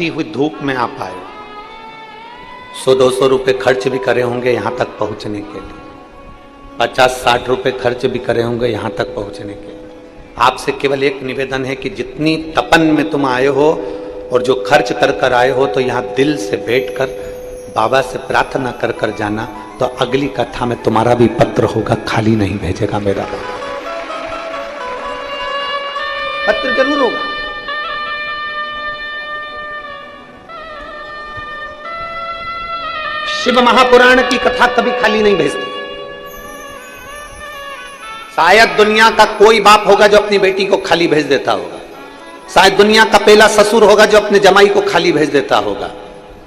तपती हुई धूप में आप आए, 100-200 रुपए खर्च भी करे होंगे यहां तक पहुंचने के लिए, 50-60 रुपए खर्च भी करे होंगे यहां तक पहुंचने के लिए। आपसे केवल एक निवेदन है कि जितनी तपन में तुम आए हो और जो खर्च कर कर आए हो, तो यहां दिल से बैठकर बाबा से प्रार्थना कर कर जाना, तो अगली कथा में तुम्हारा भी पत्र होगा, खाली नहीं भेजेगा मेरा बाबा। पत्र जरूर होगा। शिव महापुराण की कथा कभी खाली नहीं भेजती। शायद दुनिया का कोई बाप होगा जो अपनी बेटी को खाली भेज देता होगा, शायद दुनिया का पहला ससुर होगा जो अपने जमाई को खाली भेज देता होगा।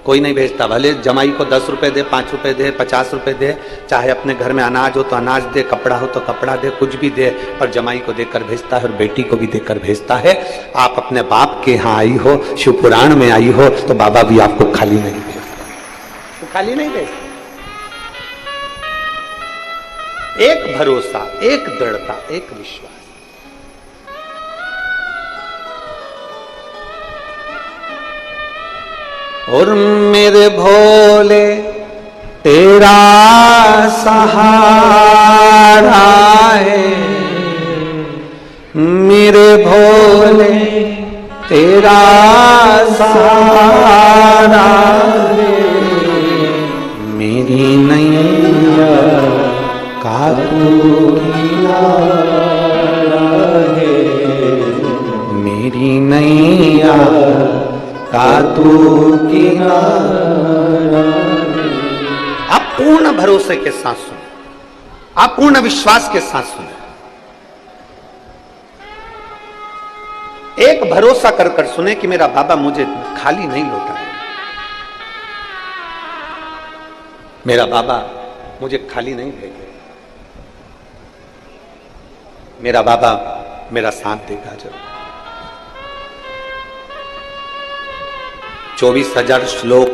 कोई नहीं भेजता, भले जमाई को 10 रुपए दे, 5 रुपए दे, 50 रुपए दे, चाहे अपने घर में अनाज हो तो अनाज दे, कपड़ा हो तो कपड़ा दे, कुछ भी दे, और जमाई को देकर भेजता है और बेटी को भी देकर भेजता है। आप अपने बाप के यहाँ आई हो, शिवपुराण में आई हो, तो बाबा भी आपको खाली नहीं भेजता, तो खाली नहीं भेजता। एक भरोसा, एक दृढ़ता, एक विश्वास। और मेरे भोले तेरा सहारा है, मेरे भोले तेरा सहारा है, मेरी नैया का तू किनारा है, मेरी नैया का तू किनारा। आप पूर्ण भरोसे के साथ सुने, आप पूर्ण विश्वास के साथ सुने। एक भरोसा कर कर सुने कि मेरा बाबा मुझे खाली नहीं लौटाएगा, मेरा बाबा मुझे खाली नहीं भेजेगा, मेरा बाबा मेरा साथ देगा जरूर। 24,000 श्लोक,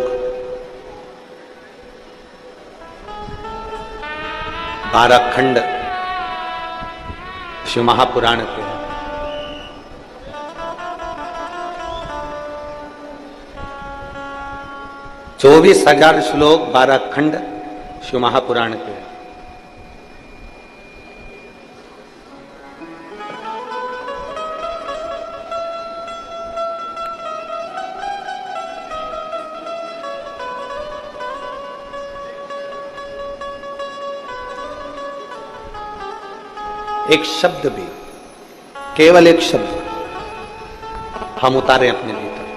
12 खंड शिव महापुराण के, 24,000 श्लोक, 12 खंड शिव महापुराण के। एक शब्द भी, केवल एक शब्द हम उतारे अपने भीतर।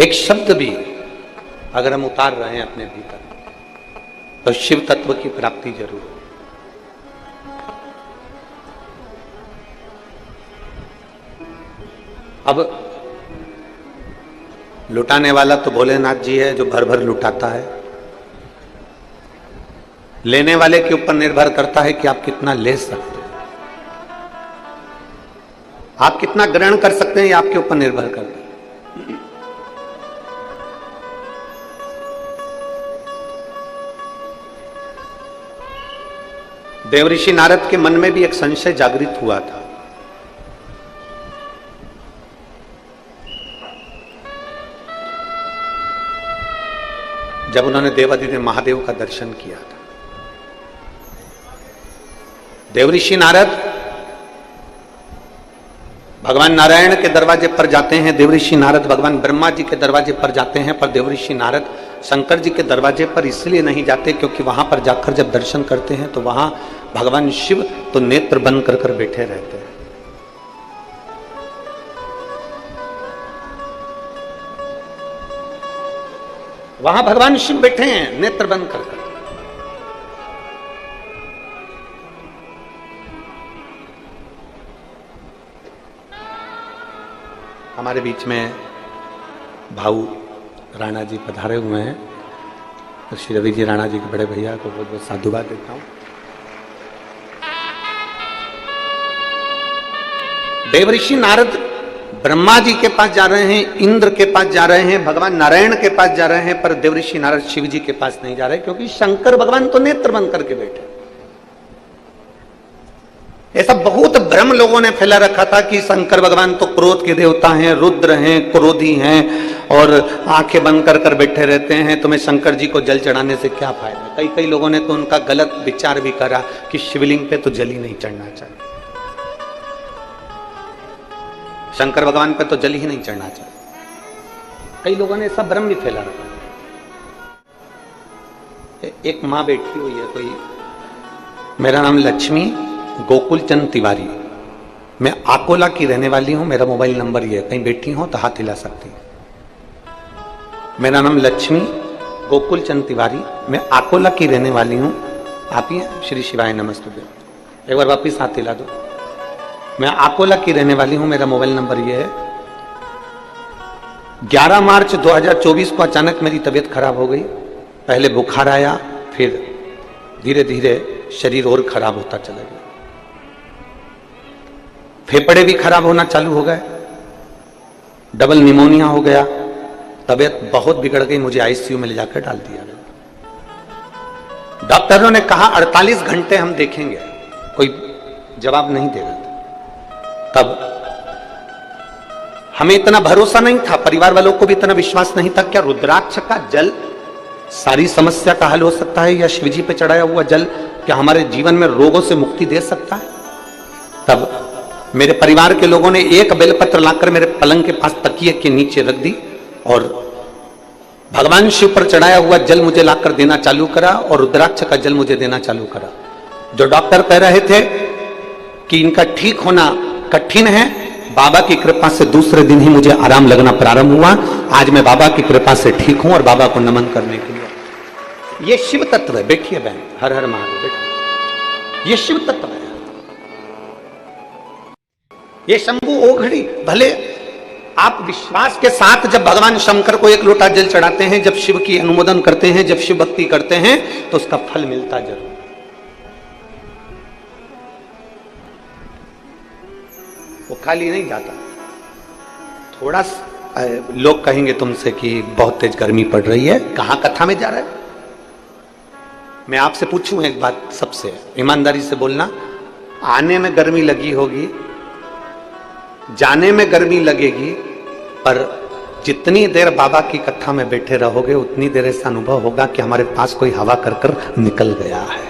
एक शब्द भी अगर हम उतार रहे हैं अपने भीतर, तो शिव तत्व की प्राप्ति जरूर हो। अब लुटाने वाला तो भोलेनाथ जी है जो भर भर लुटाता है, लेने वाले के ऊपर निर्भर करता है कि आप कितना ले सकते हैं, आप कितना ग्रहण कर सकते हैं, ये आपके ऊपर निर्भर करता है। देवऋषि नारद के मन में भी एक संशय जागृत हुआ था। जब उन्होंने देवादिदेव महादेव का दर्शन किया था, देवऋषि नारद भगवान नारायण के दरवाजे पर जाते हैं, देवऋषि नारद भगवान ब्रह्मा जी के दरवाजे पर जाते हैं, पर देवऋषि नारद शंकर जी के दरवाजे पर इसलिए नहीं जाते क्योंकि वहां पर जाकर जब दर्शन करते हैं तो वहां भगवान शिव तो नेत्र बंद कर कर बैठे रहते हैं। वहां भगवान शिव बैठे हैं नेत्र बंद कर कर। हमारे बीच में भाऊ राणा जी पधारे हुए हैं, तो श्री रवि जी राणा जी के बड़े भैया को बहुत बहुत साधुवाद देता हूं। देवऋषि नारद ब्रह्मा जी के पास जा रहे हैं, इंद्र के पास जा रहे हैं, भगवान नारायण के पास जा रहे हैं, पर देवऋषि नारद शिव जी के पास नहीं जा रहे क्योंकि शंकर भगवान तो नेत्र बंद करके बैठे। ऐसा बहुत भ्रम लोगों ने फैला रखा था कि शंकर भगवान तो क्रोध के देवता हैं, रुद्र हैं, क्रोधी हैं और आंखें बंद कर कर बैठे रहते हैं, तुम्हें शंकर जी को जल चढ़ाने से क्या फायदा। कई कई लोगों ने तो उनका गलत विचार भी करा कि शिवलिंग पे तो जल ही नहीं चढ़ना चाहिए, शंकर भगवान पे तो जल ही नहीं चढ़ना चाहिए। कई लोगों ने ऐसा भ्रम भी फैला रखा। एक माँ बैठी हुई है कोई, मेरा नाम लक्ष्मी गोकुल चंद तिवारी, मैं आकोला की रहने वाली हूं, मेरा मोबाइल नंबर ये है, कहीं बैठी हो तो हाथ हिला सकती है। मेरा नाम लक्ष्मी गोकुल चंद तिवारी, मैं आकोला की रहने वाली हूं। आप ही हैं? श्री शिवाय नमस्ते। एक बार वापिस हाथ हिला दो। मैं आकोला की रहने वाली हूं, मेरा मोबाइल नंबर ये है। 11 मार्च 2024 को अचानक मेरी तबीयत खराब हो गई। पहले बुखार आया, फिर धीरे धीरे शरीर और खराब होता चला गया, फेफड़े भी खराब होना चालू हो गए, डबल निमोनिया हो गया, तबीयत बहुत बिगड़ गई, मुझे आईसीयू में ले जाकर डाल दिया गया। डॉक्टरों ने कहा 48 घंटे हम देखेंगे, कोई जवाब नहीं देगा। तब हमें इतना भरोसा नहीं था, परिवार वालों को भी इतना विश्वास नहीं था, क्या रुद्राक्ष का जल सारी समस्या का हल हो सकता है, या शिवजी पे चढ़ाया हुआ जल क्या हमारे जीवन में रोगों से मुक्ति दे सकता है। तब मेरे परिवार के लोगों ने एक बेलपत्र लाकर मेरे पलंग के पास तकिए के नीचे रख दी और भगवान शिव पर चढ़ाया हुआ जल मुझे लाकर देना चालू करा और रुद्राक्ष का जल मुझे देना चालू करा। जो डॉक्टर कह रहे थे कि इनका ठीक होना कठिन है, बाबा की कृपा से दूसरे दिन ही मुझे आराम लगना प्रारंभ हुआ। आज मैं बाबा की कृपा से ठीक हूं और बाबा को नमन करने के लिए। ये शिव तत्व है। बैठिए बहन, हर हर महादेव, बैठिए। ये शिव तत्व है, ये शंभु ओघड़ी। भले आप विश्वास के साथ जब भगवान शंकर को एक लोटा जल चढ़ाते हैं, जब शिव की अनुमोदन करते हैं, जब शिव भक्ति करते हैं, तो उसका फल मिलता जरूर। वो खाली नहीं जाता। थोड़ा लोग कहेंगे तुमसे कि बहुत तेज गर्मी पड़ रही है, कहां कथा में जा रहा है। मैं आपसे पूछूं एक बात, सबसे ईमानदारी से बोलना, आने में गर्मी लगी होगी, जाने में गर्मी लगेगी, पर जितनी देर बाबा की कथा में बैठे रहोगे उतनी देर ऐसा अनुभव होगा कि हमारे पास कोई हवा कर कर निकल गया है।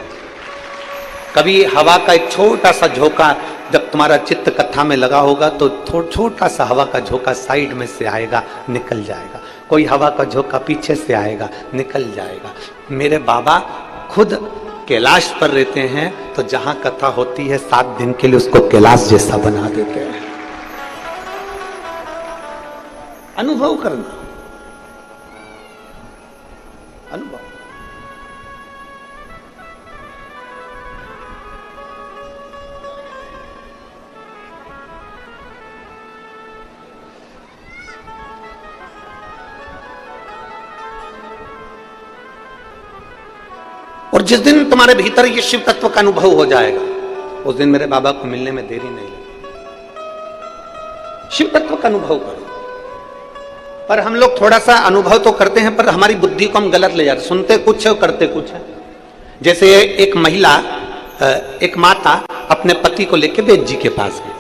कभी हवा का एक छोटा सा झोंका जब तुम्हारा चित्त कथा में लगा होगा तो छोटा सा हवा का झोंका साइड में से आएगा, निकल जाएगा। कोई हवा का झोंका पीछे से आएगा, निकल जाएगा। मेरे बाबा खुद कैलाश पर रहते हैं, तो जहां कथा होती है 7 दिन के लिए उसको कैलाश जैसा बना देते हैं। अनुभव करना, अनुभव। और जिस दिन तुम्हारे भीतर ये शिव तत्व का अनुभव हो जाएगा, उस दिन मेरे बाबा को मिलने में देरी नहीं लगेगी। शिव तत्व का अनुभव करो। पर हम लोग थोड़ा सा अनुभव तो करते हैं, पर हमारी बुद्धि को हम गलत ले जाते, सुनते कुछ है और करते कुछ है। जैसे एक महिला, एक माता अपने पति को लेकर वैद्य जी के पास गई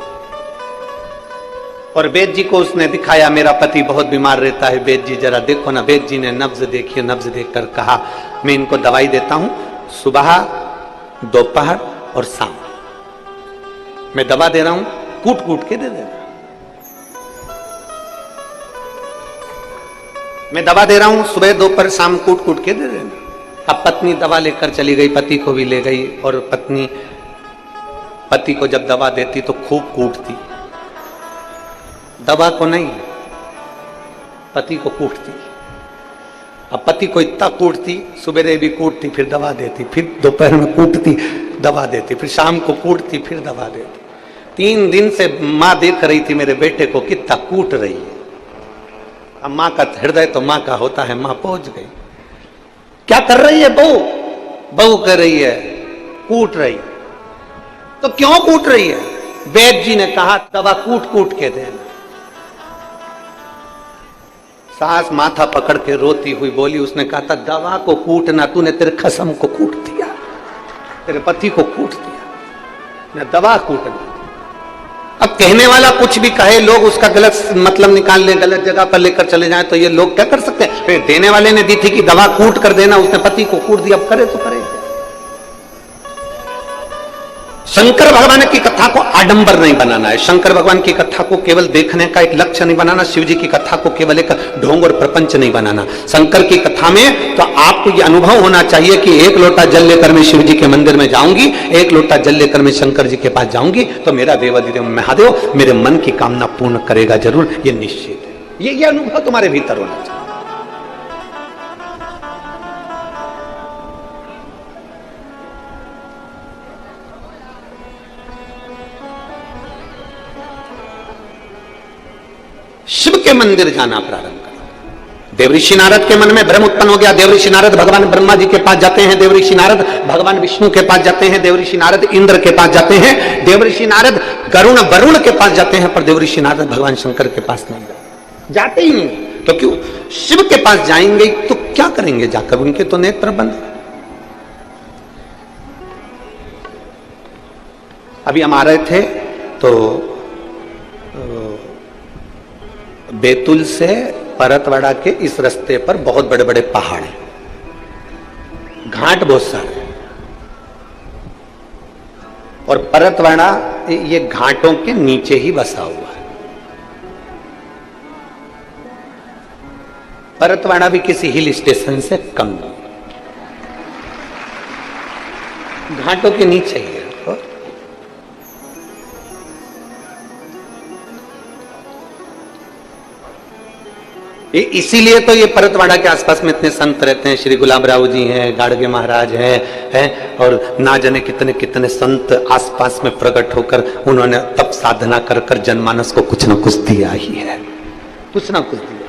और वैद्य जी को उसने दिखाया, मेरा पति बहुत बीमार रहता है, वैद्य जी जरा देखो ना। वैद्य जी ने नब्ज देखी, नब्ज देखकर कहा, मैं इनको दवाई देता हूं, सुबह, दोपहर और शाम मैं दवा दे रहा हूं, कूट कूट के दे देना। मैं दवा दे रहा हूं, सुबह दोपहर शाम कूट कूट के दे देना। अब पत्नी दवा लेकर चली गई, पति को भी ले गई, और पत्नी पति को जब दवा देती तो खूब कूटती, दवा को नहीं, पति को कूटती। अब पति को इतना कूटती, सुबह भी कूटती, फिर दवा देती, फिर दोपहर में कूटती, दवा देती, फिर शाम को कूटती, फिर दवा देती। 3 दिन से माँ देख रही थी मेरे बेटे को कितना कूट रही है। अब माँ का हृदय तो माँ का होता है, माँ पहुंच गई। क्या कर रही है बहू? बहू कर रही है, कूट रही। तो क्यों कूट रही है? वैद्य जी ने कहा दवा कूट कूट के देना। सास माथा पकड़ के रोती हुई बोली, उसने कहा था दवा को कूटना, तूने तेरे खसम को कूट दिया, तेरे पति को कूट दिया। न दवा कूटना। अब कहने वाला कुछ भी कहे, लोग उसका गलत मतलब निकाल लें, गलत जगह पर लेकर चले जाएं, तो ये लोग क्या कर सकते हैं? फिर देने वाले ने दी थी कि दवा कूट कर देना, उसने पति को कूट दिया, अब करे तो करे। शंकर भगवान की कथा को आडंबर नहीं बनाना है, शंकर भगवान की कथा को केवल देखने का एक लक्ष्य नहीं बनाना, शिव जी की कथा को केवल एक ढोंग और प्रपंच नहीं बनाना। शंकर की कथा में तो आपको यह अनुभव होना चाहिए कि एक लोटा जल लेकर मैं शिव जी के मंदिर में जाऊंगी, एक लोटा जल लेकर मैं शंकर जी के पास जाऊंगी, तो मेरा देवाधिदेव महादेव मेरे मन की कामना पूर्ण करेगा जरूर, ये निश्चित है। ये अनुभव तुम्हारे भीतर होना चाहिए। शिव के मंदिर जाना प्रारंभ करो। देवऋषि नारद के मन में भ्रम उत्पन्न हो गया। देवऋषि नारद भगवान ब्रह्मा जी के पास जाते हैं, देवऋषि नारद भगवान विष्णु के पास जाते हैं, देवऋषि नारद इंद्र के पास जाते हैं, देवऋषि नारद गरुण वरुण के पास जाते हैं, पर देवऋषि नारद भगवान शंकर के पास नहीं जाते ही नहीं। तो क्यों? शिव के पास जाएंगे तो क्या करेंगे जाकर? उनके तो नेत्र बंद। अभी हम आ रहे थे तो बैतूल से परतवाड़ा के इस रास्ते पर बहुत बड़े बड़े पहाड़ हैं, घाट बहुत सारे, और परतवाड़ा ये घाटों के नीचे ही बसा हुआ है। परतवाड़ा भी किसी हिल स्टेशन से कम नहीं, घाटों के नीचे ही है। इसीलिए तो ये परतवाड़ा के आसपास में इतने संत रहते हैं। श्री गुलाब राव जी हैं, गाड़गे महाराज हैं, और ना जाने कितने कितने संत आसपास में प्रकट होकर उन्होंने तप साधना कर कर जनमानस को कुछ ना कुछ दिया ही है, कुछ ना कुछ दिया।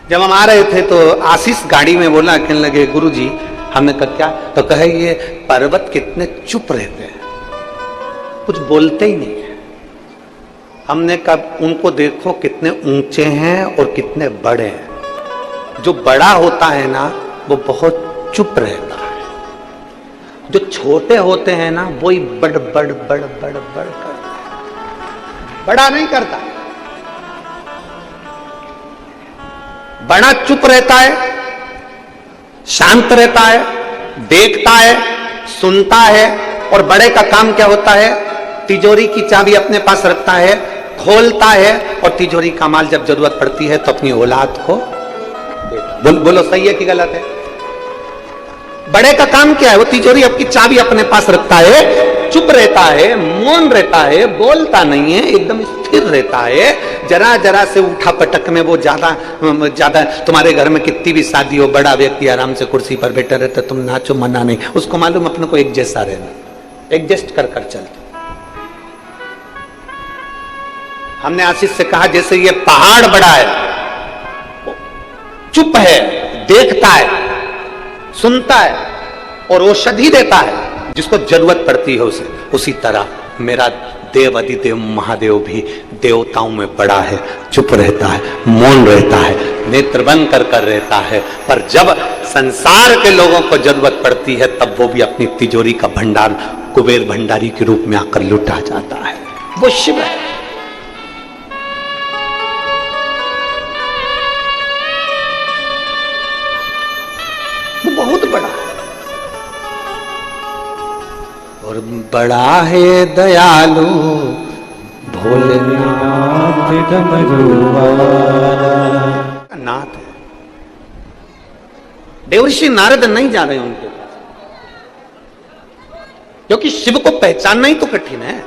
जब हम आ रहे थे तो आशीष गाड़ी में बोला, कहने लगे गुरुजी, हमने कहा क्या? तो कहे ये पर्वत कितने चुप रहते हैं, कुछ बोलते ही नहीं है। हमने कहा उनको देखो कितने ऊंचे हैं और कितने बड़े हैं। जो बड़ा होता है ना वो बहुत चुप रहता है, जो छोटे होते हैं ना वो ही बड़ बड़ बड़ बड़ बड़ करता है, बड़ा नहीं करता। बड़ा चुप रहता है, शांत रहता है, देखता है, सुनता है, और बड़े का काम क्या होता है? तिजोरी की चाबी अपने पास रखता है, खोलता है, और तिजोरी का माल जब जरूरत पड़ती है तो अपनी औलाद को देता। बोलो सही है कि गलत है? बड़े का काम क्या है? वो तिजोरी अपनी चाबी अपने पास रखता है, चुप रहता है, मौन रहता है, बोलता नहीं है, एकदम स्थिर रहता है। जरा जरा से उठा पटक में वो ज्यादा तुम्हारे घर में कितनी भी शादी हो, बड़ा व्यक्ति आराम से कुर्सी पर बैठा रहता, तुम नाचो मना नहीं, उसको मालूम अपने को एक जैसा रहना, एडजस्ट कर कर चलते। हमने आशीष से कहा जैसे ये पहाड़ बड़ा है, चुप है, देखता है, सुनता है, और औषधि देता है जिसको जरूरत पड़ती है उसे, उसी तरह मेरा देव अधिदेव महादेव भी देवताओं में बड़ा है, चुप रहता है, मौन रहता है, नेत्र बंद कर कर रहता है, पर जब संसार के लोगों को जरूरत पड़ती है तब वो भी अपनी तिजोरी का भंडार कुबेर भंडारी के रूप में आकर लुटा जाता है। वो शिव है। वो बहुत बड़ा है, और बड़ा है दयालु भोलेनाथ नाथ है। देवर्षि नारद नहीं जा रहे उनके पास, क्योंकि शिव को पहचानना ही तो कठिन है।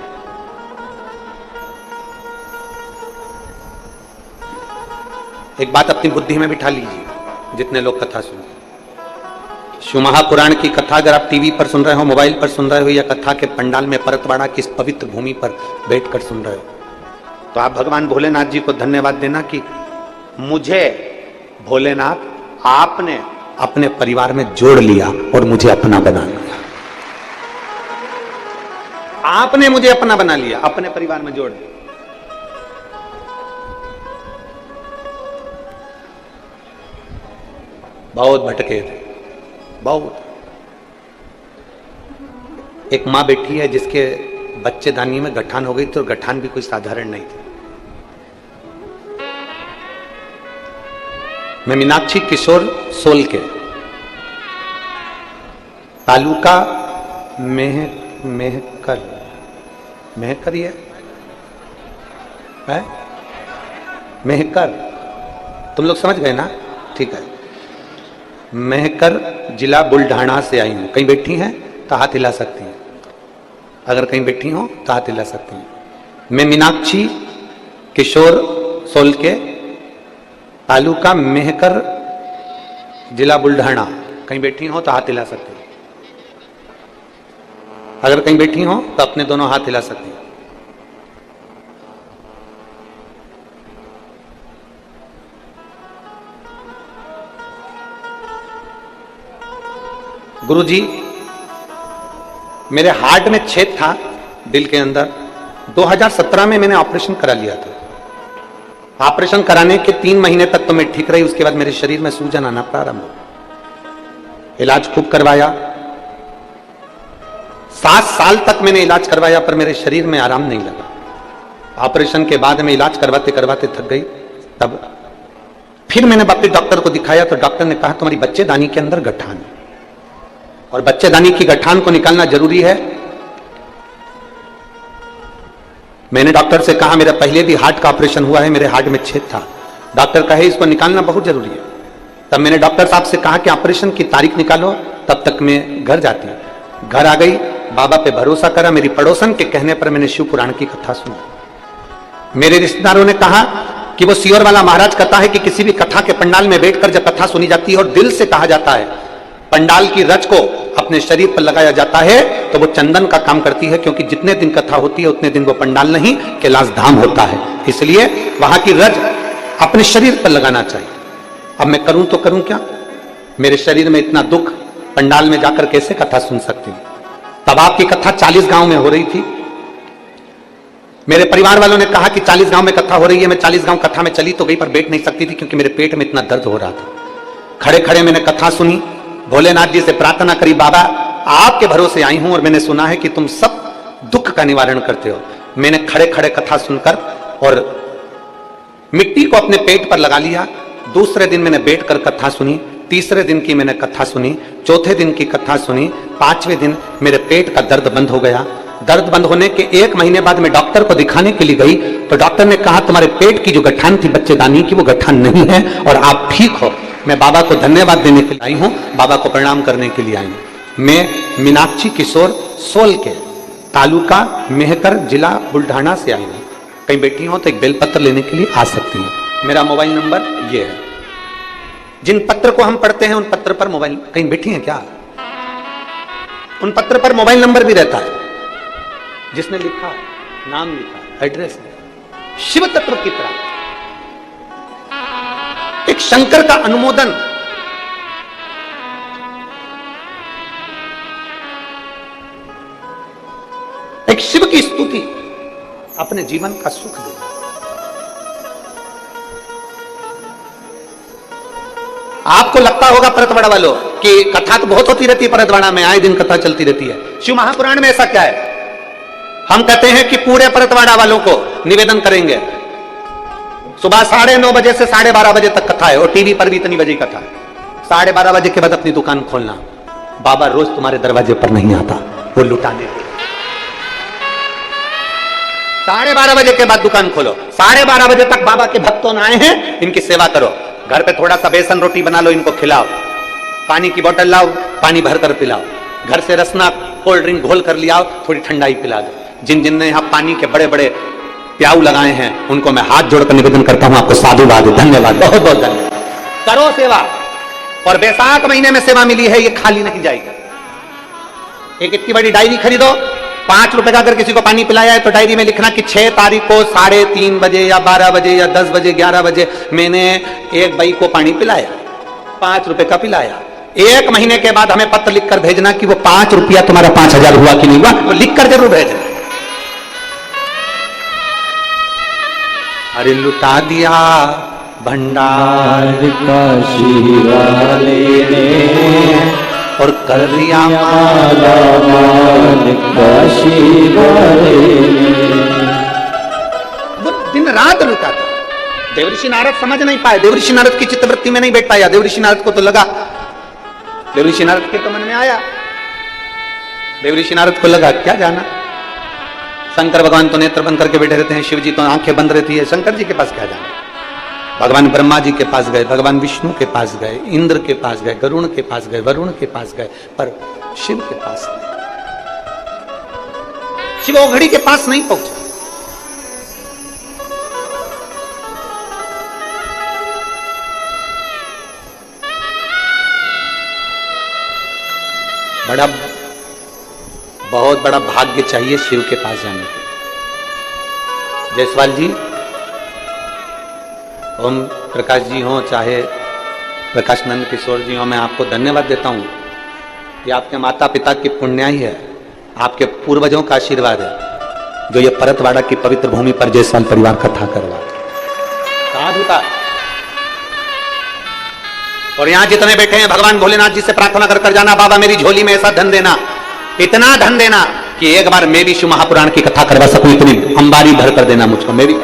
एक बात अपनी बुद्धि में बिठा लीजिए, जितने लोग कथा सुनते, शिव महापुराण की कथा अगर आप टीवी पर सुन रहे हो, मोबाइल पर सुन रहे हो, या कथा के पंडाल में परतवाड़ा की इस पवित्र भूमि पर बैठकर सुन रहे हो, तो आप भगवान भोलेनाथ जी को धन्यवाद देना कि मुझे भोलेनाथ आपने अपने परिवार में जोड़ लिया और मुझे अपना बना लिया। आपने मुझे अपना बना लिया, अपने परिवार में जोड़ लिया। बहुत भटके थे, बहुत। एक माँ बैठी है जिसके बच्चेदानी में गठान हो गई, तो गठान भी कोई साधारण नहीं थी। मैं मीनाक्षी किशोर सोलके, तालुका मेहकर ही है मेहकर, तुम लोग समझ गए ना? ठीक है। मेहकर जिला बुल्ढाना से आई हूं। कहीं बैठी हैं तो हाथ हिला सकती हैं, अगर कहीं बैठी हो तो हाथ हिला सकती हैं। मैं मीनाक्षी किशोर सोलके, तालुका मेहकर, जिला बुल्ढाना। कहीं बैठी हो तो हाथ हिला सकती हैं, अगर कहीं बैठी हो तो अपने दोनों हाथ हिला सकती हैं। गुरुजी, मेरे हार्ट में छेद था दिल के अंदर। 2017 में मैंने ऑपरेशन करा लिया था। ऑपरेशन कराने के 3 महीने तक तो मैं ठीक रही, उसके बाद मेरे शरीर में सूजन आना प्रारंभ हो। इलाज खूब करवाया, 7 साल तक मैंने इलाज करवाया, पर मेरे शरीर में आराम नहीं लगा। ऑपरेशन के बाद में इलाज करवाते करवाते थक गई। तब फिर मैंने वापस डॉक्टर को दिखाया, तो डॉक्टर ने कहा तुम्हारी बच्चेदानी के अंदर गठान है, और बच्चेदानी की गठान को निकालना जरूरी है। मैंने डॉक्टर से कहा मेरा पहले भी हार्ट का ऑपरेशन हुआ है, मेरे हार्ट में छेद था। डॉक्टर कहे इसको निकालना बहुत जरूरी है। तब मैंने डॉक्टर साहब से कहा कि ऑपरेशन की तारीख निकालो, तब तक मैं घर जाती हूं। घर आ गई, बाबा पे भरोसा करा। मेरी पड़ोसन के कहने पर मैंने शिव पुराण की कथा सुनी। मेरे रिश्तेदारों ने कहा कि वो सियोर वाला महाराज कहता है कि किसी भी कथा के पंडाल में बैठकर जब कथा सुनी जाती है और दिल से कहा जाता है, पंडाल की रच को अपने शरीर पर लगाया जाता है, तो वो चंदन का काम करती है, क्योंकि जितने दिन कथा होती है उतने दिन वो पंडाल नहीं कैलाश धाम होता है। इसलिए वहां की रच अपने शरीर पर लगाना चाहिए। अब मैं करूं तो करूं क्या? मेरे शरीर में इतना दुख, पंडाल में जाकर कैसे कथा सुन सकती हूं? तब आपकी कथा 40 गांव में हो रही थी। मेरे परिवार वालों ने कहा कि 40 गांव में कथा हो रही है। मैं 40 गांव कथा में चली तो गई, पर बैठ नहीं सकती थी, क्योंकि मेरे पेट में इतना दर्द हो रहा था। खड़े खड़े मैंने कथा सुनी, भोलेनाथ जी से प्रार्थना करी, बाबा आपके भरोसे आई हूं और मैंने सुना है कि तुम सब दुख का निवारण करते हो। मैंने खड़े खड़े कथा सुनकर और मिट्टी को अपने पेट पर लगा लिया। दूसरे दिन मैंने बैठकर कथा सुनी, तीसरे दिन की मैंने कथा सुनी, चौथे दिन की कथा सुनी, 5वें दिन मेरे पेट का दर्द बंद हो गया। दर्द बंद होने के 1 महीने बाद मैं डॉक्टर को दिखाने के लिए गई, तो डॉक्टर ने कहा तुम्हारे पेट की जो गठान थी बच्चेदानी की, वो गठान नहीं है और आप ठीक हो। मैं बाबा को धन्यवाद देने के लिए आई हूं, बाबा को प्रणाम करने के लिए आई हूं। मैं मीनाक्षी किशोर सोलके, तालुका मेहकर, जिला बुल्ढाना से आई हूं। कहीं बैठी हो तो एक बेलपत्र लेने के लिए आ सकती हैं। मेरा मोबाइल नंबर ये है। जिन पत्र को हम पढ़ते हैं उन पत्र पर मोबाइल, कहीं बैठी हैं क्या? उन पत्र पर मोबाइल नंबर भी रहता है, जिसने लिखा, नाम लिखा, एड्रेस लिखा। शिव तत्व की तरह एक शंकर का अनुमोदन, एक शिव की स्तुति अपने जीवन का सुख दे। आपको लगता होगा परतवाड़ा वालों कि कथा तो बहुत होती रहती है परतवाड़ा में, आए दिन कथा चलती रहती है। शिव महापुराण में ऐसा क्या है? हम कहते हैं कि पूरे परतवाड़ा वालों को निवेदन करेंगे, सुबह 9:30 बजे से 12:30 बजे तक कथा है, और टीवी पर भी इतनी बजे कथा है। 12:30 बजे के बाद अपनी दुकान खोलना। बाबा रोज तुम्हारे दरवाजे पर नहीं आता, वो लुटाने के। 12:30 बजे के बाद दुकान खोलो, 12:30 बजे तक बाबा के भक्तों न आए हैं, इनकी सेवा करो। घर पे थोड़ा सा बेसन रोटी बना लो, इनको खिलाओ। पानी की बोतल लाओ, पानी भरकर पिलाओ। घर से रसना कोल्ड ड्रिंक घोल कर लियाओ, थोड़ी ठंडाई पिला दो। जिन जिन ने यहाँ पानी के बड़े बड़े प्याऊ लगाए हैं, उनको मैं हाथ जोड़कर निवेदन करता हूं, आपको साधुवाद, धन्यवाद, बहुत बहुत धन्यवाद। करो सेवा, और बैसाख महीने में सेवा मिली है, ये खाली नहीं जाएगी। एक इतनी बड़ी डायरी खरीदो, 5 रुपए का अगर किसी को पानी पिलाया है तो डायरी में लिखना कि 6 तारीख को 3:30 बजे या 12 बजे या 10 बजे 11 बजे मैंने एक भाई को पानी पिलाया, 5 रुपए का पिलाया। 1 महीने के बाद हमें पत्र लिखकर भेजना कि वो 5 रुपया तुम्हारा 5000 हुआ कि नहीं हुआ, तो लिखकर जरूर भेजना। अरे लुटा दिया भंडार काशी वाले ने, और कर दिया माला माल काशी वाले ने। वो दिन रात लुटा था। देवऋषि नारद समझ नहीं पाए, देवऋषि नारद की चित्तवृत्ति में नहीं बैठ पाया। देवऋषि नारद को तो लगा, देवऋषि नारद के तो मन में आया, देवऋषि नारद को लगा क्या जाना, शंकर भगवान तो नेत्र बंद करके बैठे रहते हैं, शिव जी तो आंखें बंद रहती है, शंकर जी के पास क्या जाना। भगवान ब्रह्मा जी के पास गए, भगवान विष्णु के पास गए, इंद्र के पास गए, गरुण के पास गए, वरुण के पास गए, पर शिव के पास नहीं। शिव ओघड़ी के पास नहीं पहुंचे। बड़ा बहुत बड़ा भाग्य चाहिए शिव के पास जाने के। जायसवाल जी, ओम प्रकाश जी हो, चाहे प्रकाश नंद किशोर जी हो, मैं आपको धन्यवाद देता हूं। ये आपके माता पिता की पुण्याई है, आपके पूर्वजों का आशीर्वाद है, जो ये परतवाड़ा की पवित्र भूमि पर जायसवाल परिवार कथा करवा साधुता। और यहां जितने बैठे हैं, भगवान भोलेनाथ जी से प्रार्थना कर जाना, बाबा मेरी झोली में ऐसा धन देना, इतना धन देना कि एक बार मैं भी शिव महापुराण की कथा करवा सकूं, इतनी अंबारी भर कर देना मुझको, मैं भी।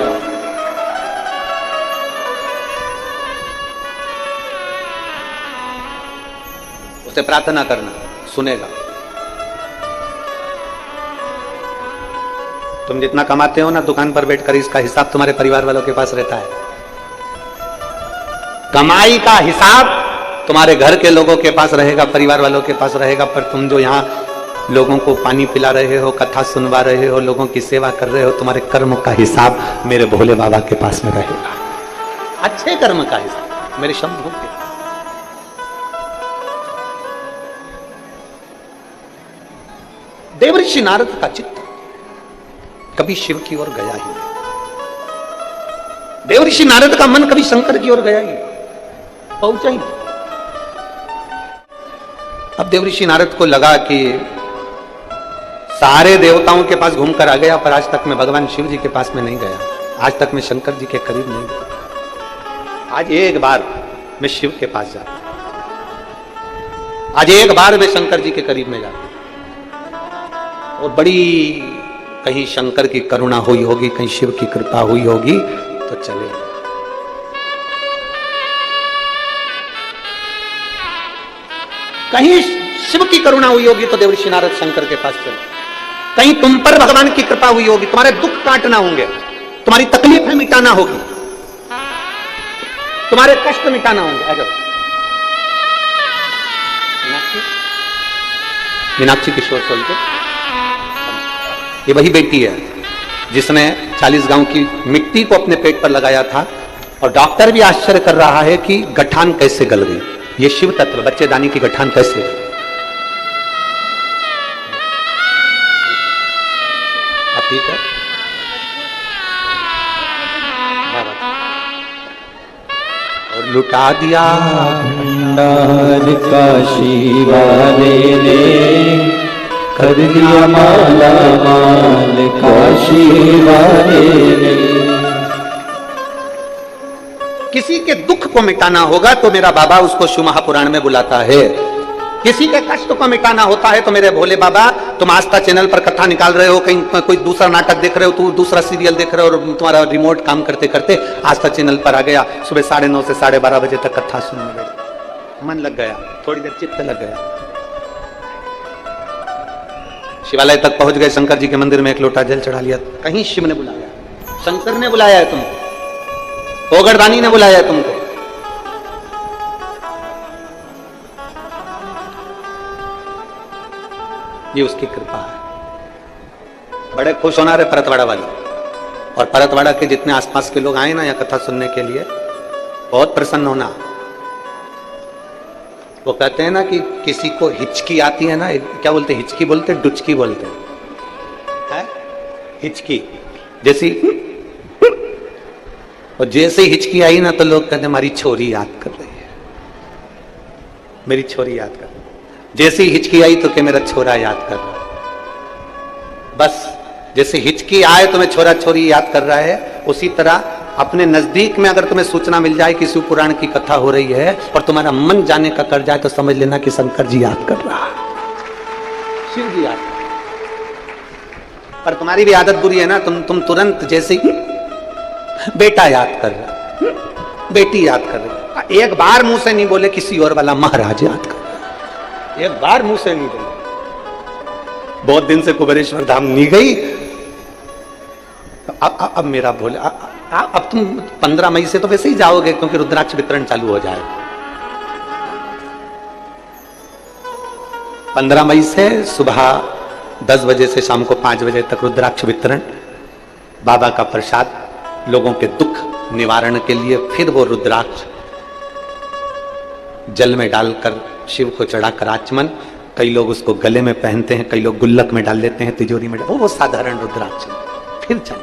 उसे प्रार्थना करना, सुनेगा। तुम जितना कमाते हो ना दुकान पर बैठकर, इसका हिसाब तुम्हारे परिवार वालों के पास रहता है। कमाई का हिसाब तुम्हारे घर के लोगों के पास रहेगा, परिवार वालों के पास रहेगा, पर तुम जो यहाँ लोगों को पानी पिला रहे हो, कथा सुनवा रहे हो, लोगों की सेवा कर रहे हो, तुम्हारे कर्म का हिसाब मेरे भोले बाबा के पास में रहेगा। अच्छे कर्म का हिसाब मेरे शंभू के। देवऋषि नारद का चित्त कभी शिव की ओर गया ही नहीं। देवऋषि नारद का मन कभी शंकर की ओर गया ही नहीं, पहुंचा ही नहीं। अब देवऋषि नारद को लगा कि सारे देवताओं के पास घूमकर आ गया, पर आज तक मैं भगवान शिव जी के पास में नहीं गया, आज तक मैं शंकर जी के करीब नहीं गया। आज एक बार मैं शिव के पास जाता, आज एक बार मैं शंकर जी के करीब में जाता। और बड़ी कहीं शंकर की करुणा हुई होगी, कहीं शिव की कृपा हुई होगी तो चले। कहीं शिव की करुणा हुई होगी तो देवऋषि नारद शंकर के पास चले। कहीं तुम पर भगवान की कृपा हुई होगी, तुम्हारे दुख काटना होंगे, तुम्हारी तकलीफें मिटाना होगी, तुम्हारे कष्ट मिटाना होंगे। आ जाओ मीनाक्षी किशोर सोलकर, ये वही बेटी है जिसने 40 गांव की मिट्टी को अपने पेट पर लगाया था, और डॉक्टर भी आश्चर्य कर रहा है कि गठान कैसे गल गई। ये शिव तत्व, बच्चेदानी की गठान कैसे गई। ठीक है, और लुटा दिया भंडार काशी वाले ने, कर दिया माला माल काशी वाले ने। किसी के दुख को मिटाना होगा तो मेरा बाबा उसको शिव महापुराण में बुलाता है। किसी के कष्ट को मिटाना होता है तो मेरे भोले बाबा, तुम आस्था चैनल पर कथा निकाल रहे हो, कहीं कोई दूसरा नाटक देख रहे हो, तू दूसरा सीरियल देख रहे हो, और तुम्हारा रिमोट काम करते करते आस्था चैनल पर आ गया, सुबह 9:30 से 12:30 बजे तक कथा सुनने लगे, मन लग गया, थोड़ी देर चित्त लग गया। शिवालय तक पहुंच गए, शंकर जी के मंदिर में एक लोटा जल चढ़ा लिया। कहीं शिव ने बुलाया, शंकर ने बुलाया है तुमको, ओगरदानी ने बुलाया है तुमको। ये उसकी कृपा है। बड़े खुश होना रहे परतवाड़ा वाले, और परतवाड़ा के जितने आसपास के लोग आए ना यहाँ कथा सुनने के लिए, बहुत प्रसन्न होना। वो कहते हैं ना कि किसी को हिचकी आती है ना, क्या बोलते हैं, हिचकी बोलते हैं, डुचकी बोलते हैं, हिचकी जैसी। और जैसे हिचकी आई ना तो लोग कहते हैं हमारी छोरी याद कर रही है, मेरी छोरी याद कर रही है। जैसे ही हिचकी आई तो क्या मेरा छोरा याद कर रहा है। बस जैसे हिचकी आए तो मैं छोरा छोरी याद कर रहा है, उसी तरह अपने नजदीक में अगर तुम्हें सूचना मिल जाए कि शिव पुराण की कथा हो रही है और तुम्हारा मन जाने का कर जाए तो समझ लेना कि शंकर जी याद कर रहा है, शिव जी याद कर रहा। पर तुम्हारी भी आदत बुरी है ना, तुम तुरंत जैसे ही बेटा याद कर रहा, बेटी याद कर रही, एक बार मुंह से नहीं बोले किसी और वाला महाराज याद कर रहा, एक बार मुंह से नहीं बोले। बहुत दिन से कुबेरेश्वर धाम नहीं गई, अब मेरा बोले अब तुम 15 मई से तो वैसे ही जाओगे क्योंकि रुद्राक्ष वितरण चालू हो जाएगा। 15 मई से सुबह 10 बजे से शाम को 5 बजे तक रुद्राक्ष वितरण, बाबा का प्रसाद, लोगों के दुख निवारण के लिए। फिर वो रुद्राक्ष जल में डालकर शिव को चढ़ाकर आचमन, कई लोग उसको गले में पहनते हैं, कई लोग गुल्लक में डाल देते हैं, तिजोरी में वो साधारण रुद्राक्ष। फिर चल,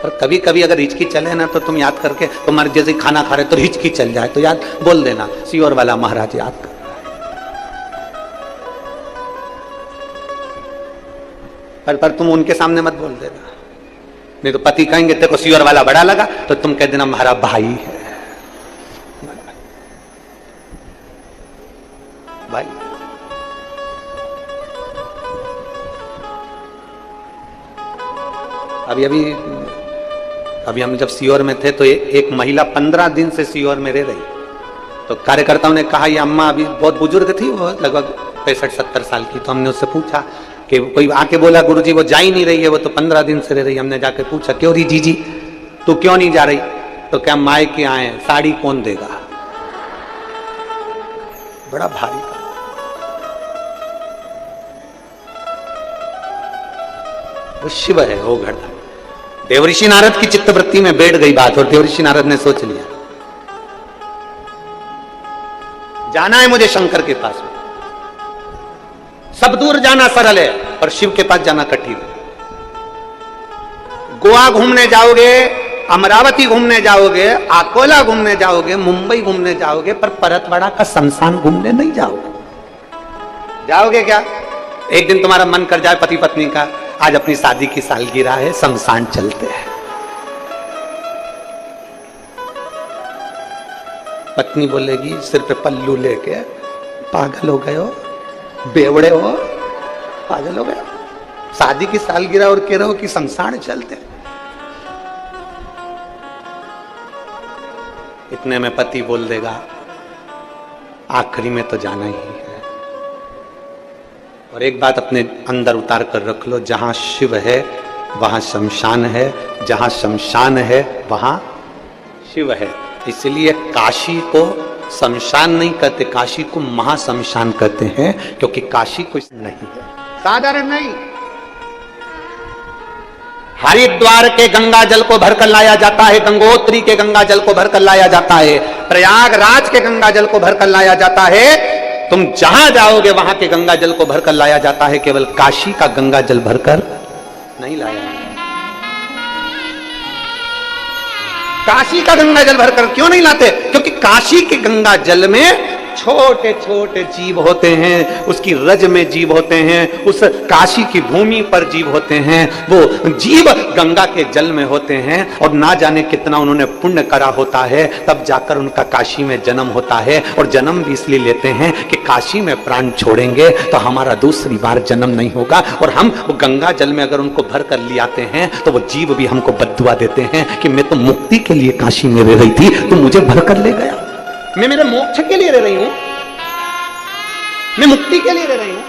पर कभी कभी अगर हिचकी चले ना तो तुम याद करके, तुम्हारे जैसे खाना खा रहे तो हिचकी चल जाए तो याद बोल देना सियोर वाला महाराज याद कर। पर तुम उनके सामने मत बोल देना, नहीं तो पति कहेंगे तेरे को सियोर वाला बड़ा लगा, तो तुम कह देना हमारा भाई है, भाई। अभी हम जब सीहोर में थे तो एक महिला 15 दिन से सीहोर में रह रही, तो कार्यकर्ताओं ने कहा ये अम्मा अभी बहुत बुजुर्ग थी, वो लगभग 65-70 साल की। तो हमने उससे पूछा कि कोई आके बोला गुरुजी वो जा ही नहीं रही है, वो तो 15 दिन से रह रही। हमने जाके पूछा क्यों रही जीजी, तू क्यों नहीं जा रही? तो क्या मायके आए, साड़ी कौन देगा? बड़ा भारी। वो शिव है, वो घड़ा। देवऋषि नारद की चित्तवृत्ति में बैठ गई बात, और देवऋषि नारद ने सोच लिया जाना है मुझे शंकर के पास में। सब दूर जाना सरल है, पर शिव के पास जाना कठिन है। गोवा घूमने जाओगे, अमरावती घूमने जाओगे, अकोला घूमने जाओगे, मुंबई घूमने जाओगे, पर परतवाड़ा का शमशान घूमने नहीं जाओगे। जाओगे क्या? एक दिन तुम्हारा मन कर जाए पति पत्नी का, आज अपनी शादी की सालगिरह है, शमशान चलते हैं। पत्नी बोलेगी सिर पे पल्लू लेके, पागल हो गए हो, बेवड़े हो, पागल हो गए, शादी की सालगिरह और कह रहे हो कि शमशान चलते। इतने में पति बोल देगा आखिरी में तो जाना ही है। और एक बात अपने अंदर उतार कर रख लो, जहां शिव है वहां शमशान है, जहां शमशान है वहां शिव है। इसलिए काशी को शमशान नहीं कहते, काशी को महाशमशान कहते हैं, क्योंकि काशी कुछ नहीं है, साधारण नहीं। हरिद्वार के गंगा जल को भरकर लाया जाता है, गंगोत्री के गंगा जल को भरकर लाया जाता है, प्रयागराज के गंगा जल को भरकर लाया जाता है। तुम जहां जाओगे वहां के गंगा जल को भरकर लाया जाता है, केवल काशी का गंगा जल भरकर नहीं लाया जाता। काशी का गंगा जल भरकर क्यों नहीं लाते? क्योंकि काशी के गंगा जल में छोटे छोटे जीव होते हैं, उसकी रज में जीव होते हैं, उस काशी की भूमि पर जीव होते हैं। वो जीव गंगा के जल में होते हैं, और ना जाने कितना उन्होंने पुण्य करा होता है, तब जाकर उनका काशी में जन्म होता है। और जन्म भी इसलिए लेते हैं कि काशी में प्राण छोड़ेंगे तो हमारा दूसरी बार जन्म नहीं होगा। और हम वो गंगा जल में अगर उनको भर कर ले आते हैं तो वो जीव भी हमको बद्दुआ देते हैं कि मैं तो मुक्ति के लिए काशी में रह रही थी, तो मुझे भर कर ले गया। मैं मेरे मोक्ष के लिए रह रही हूं, मैं मुक्ति के लिए रह रही हूं।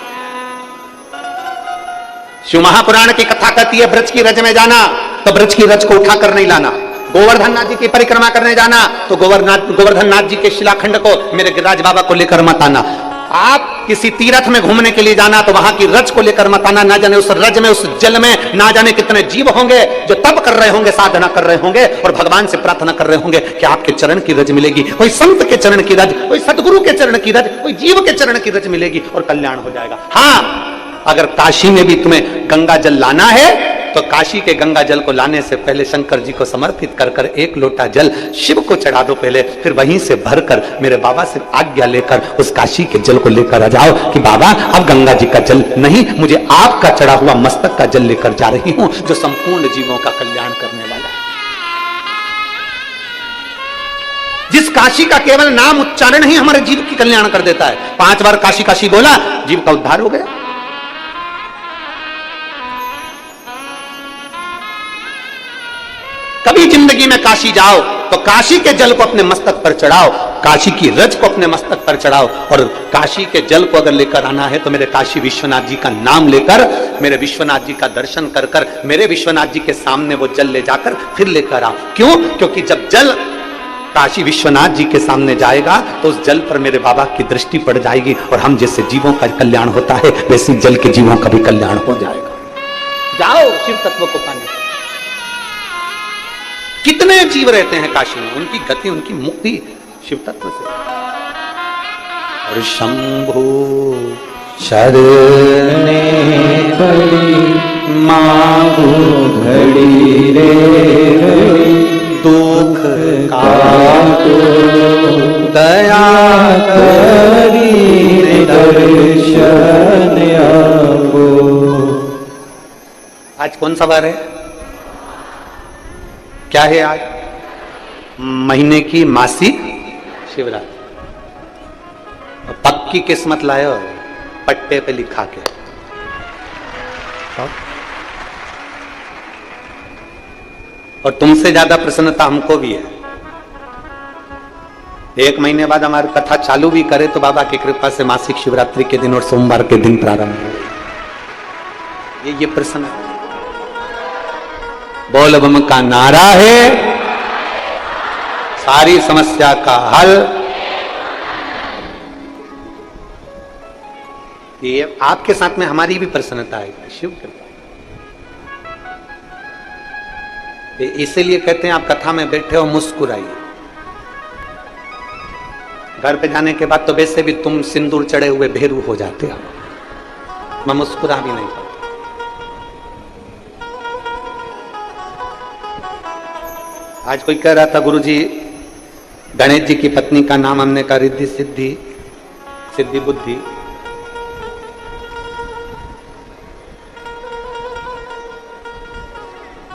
शिव महापुराण की कथा कहती है ब्रज की रज में जाना तो ब्रज की रज को उठाकर नहीं लाना, गोवर्धन नाथ जी की परिक्रमा करने जाना तो गोवर्धन नाथ जी के शिलाखंड को मेरे गिरिराज बाबा को लेकर मत आना। आप किसी तीर्थ में घूमने के लिए जाना तो वहां की रज को लेकर मत आना। ना जाने उस रज में, उस जल में ना जाने कितने जीव होंगे जो तप कर रहे होंगे, साधना कर रहे होंगे और भगवान से प्रार्थना कर रहे होंगे कि आपके चरण की रज मिलेगी। कोई संत के चरण की रज, कोई सदगुरु के चरण की रज, कोई जीव के चरण की रज मिलेगी और कल्याण हो जाएगा। हाँ, अगर काशी में भी तुम्हें गंगा जल लाना है तो काशी के गंगा जल को लाने से पहले शंकर जी को समर्पित कर कर एक लोटा जल शिव को चढ़ा दो पहले, फिर वहीं से भरकर मेरे बाबा से आज्ञा लेकर उस काशी के जल को लेकर आ जाओ कि बाबा अब गंगा जी का जल नहीं, मुझे आपका चढ़ा हुआ मस्तक का जल लेकर जा रही हूं जो संपूर्ण जीवों का कल्याण करने वाला है। काशी का केवल नाम उच्चारण ही हमारे जीव की कल्याण कर देता है। 5 बार काशी काशी बोला, जीव का उद्धार हो गया। कभी जिंदगी में काशी जाओ तो काशी के जल को अपने मस्तक पर चढ़ाओ, काशी की रज को अपने मस्तक पर चढ़ाओ, और काशी के जल को अगर लेकर आना है तो मेरे काशी विश्वनाथ जी का नाम लेकर, मेरे विश्वनाथ जी का दर्शन कर कर, मेरे विश्वनाथ जी के सामने वो जल ले जाकर फिर लेकर आओ। क्यों? क्योंकि जब जल काशी विश्वनाथ जी के सामने जाएगा तो उस जल पर मेरे बाबा की दृष्टि पड़ जाएगी, और हम जैसे जीवों का कल्याण होता है वैसे जल के जीवों का भी कल्याण हो जाएगा। जाओ शिव तत्व को पाने। कितने जीव रहते हैं काशी में, उनकी गति, उनकी मुक्ति शिव तत्व से। और शंभु शरणे पड़ी मांगू घड़ी रे दुख का दया करी दर्शन आपको। आज कौन सा वार है? क्या है आज? महीने की मासिक शिवरात्रि। पक्की किस्मत लायो पट्टे पे लिखा के। और तुमसे ज्यादा प्रसन्नता हमको भी है। 1 महीने बाद हमारी कथा चालू भी करे तो बाबा की कृपा से मासिक शिवरात्रि के दिन और सोमवार के दिन प्रारंभ हो। ये प्रसन्न है। बोल बम का नारा है, सारी समस्या का हल। ये आपके साथ में हमारी भी प्रसन्नता है, शिव कृपा। इसीलिए कहते हैं आप कथा में बैठे हो मुस्कुराइए। घर पे जाने के बाद तो वैसे भी तुम सिंदूर चढ़े हुए भेरू हो जाते हो, मैं मुस्कुरा भी नहीं पाता। आज कोई कह रहा था गुरुजी गणेश जी की पत्नी का नाम हमने कहा रिद्धि सिद्धि, सिद्धि बुद्धि।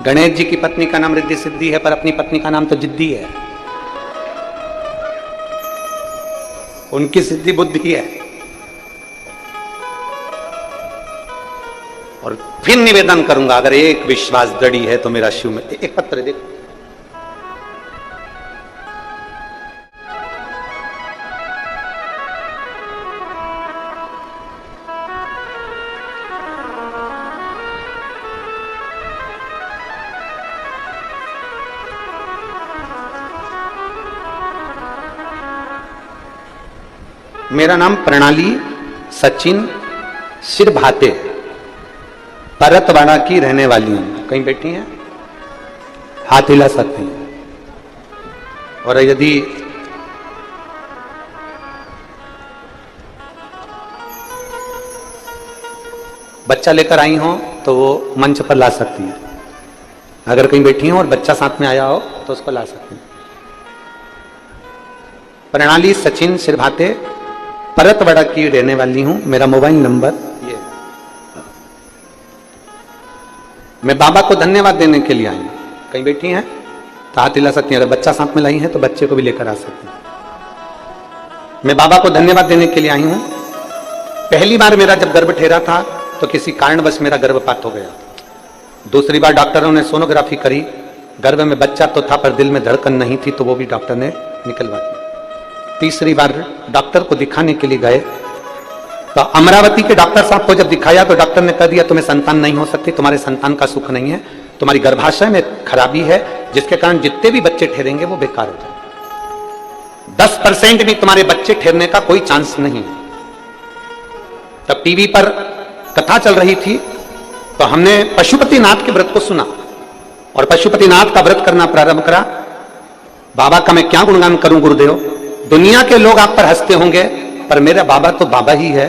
गणेश जी की पत्नी का नाम रिद्धि सिद्धि है, पर अपनी पत्नी का नाम तो जिद्दी है। उनकी सिद्धि बुद्धि है। और फिर निवेदन करूंगा, अगर एक विश्वास दृढ़ है तो मेरा शिव में। एक पत्र देखो, मेरा नाम प्रणाली सचिन सिरभाते, परतवाड़ा की रहने वाली हूं। कहीं बैठी हैं? हाथ हिला सकते हैं। और यदि बच्चा लेकर आई हो तो वो मंच पर ला सकती हैं। अगर कहीं बैठी हो और बच्चा साथ में आया हो तो उसको ला सकती हैं। प्रणाली सचिन सिरभाते, परतवाड़ा की रहने वाली हूं। मेरा मोबाइल नंबर ये। मैं बाबा को धन्यवाद देने के लिए आई हूं। कहीं बैठी हैं तो हाथ हिला सकती हैं। अगर बच्चा साथ में लाई है तो बच्चे को भी लेकर आ सकती हैं। मैं बाबा को धन्यवाद देने के लिए आई हूं। पहली बार मेरा जब गर्भ ठहरा था तो किसी कारणवश मेरा गर्भपात हो गया। दूसरी बार डॉक्टरों ने सोनोग्राफी करी, गर्भ में बच्चा तो था पर दिल में धड़कन नहीं थी, तो वो भी डॉक्टर ने निकलवा दी। तीसरी बार डॉक्टर को दिखाने के लिए गए तो अमरावती के डॉक्टर साहब को जब दिखाया तो डॉक्टर ने कह दिया तुम्हें संतान नहीं हो सकती, तुम्हारे संतान का सुख नहीं है, तुम्हारी गर्भाशय में खराबी है, जिसके कारण जितने भी बच्चे ठहरेंगे वो बेकार हो जाएंगे। 10% भी तुम्हारे बच्चे ठहरने का कोई चांस नहीं है। तब टीवी पर कथा चल रही थी तो हमने पशुपतिनाथ के व्रत को सुना और पशुपतिनाथ का व्रत करना प्रारंभ करा। बाबा का मैं क्या गुणगान करूं गुरुदेव, दुनिया के लोग आप पर हंसते होंगे पर मेरा बाबा तो बाबा ही है।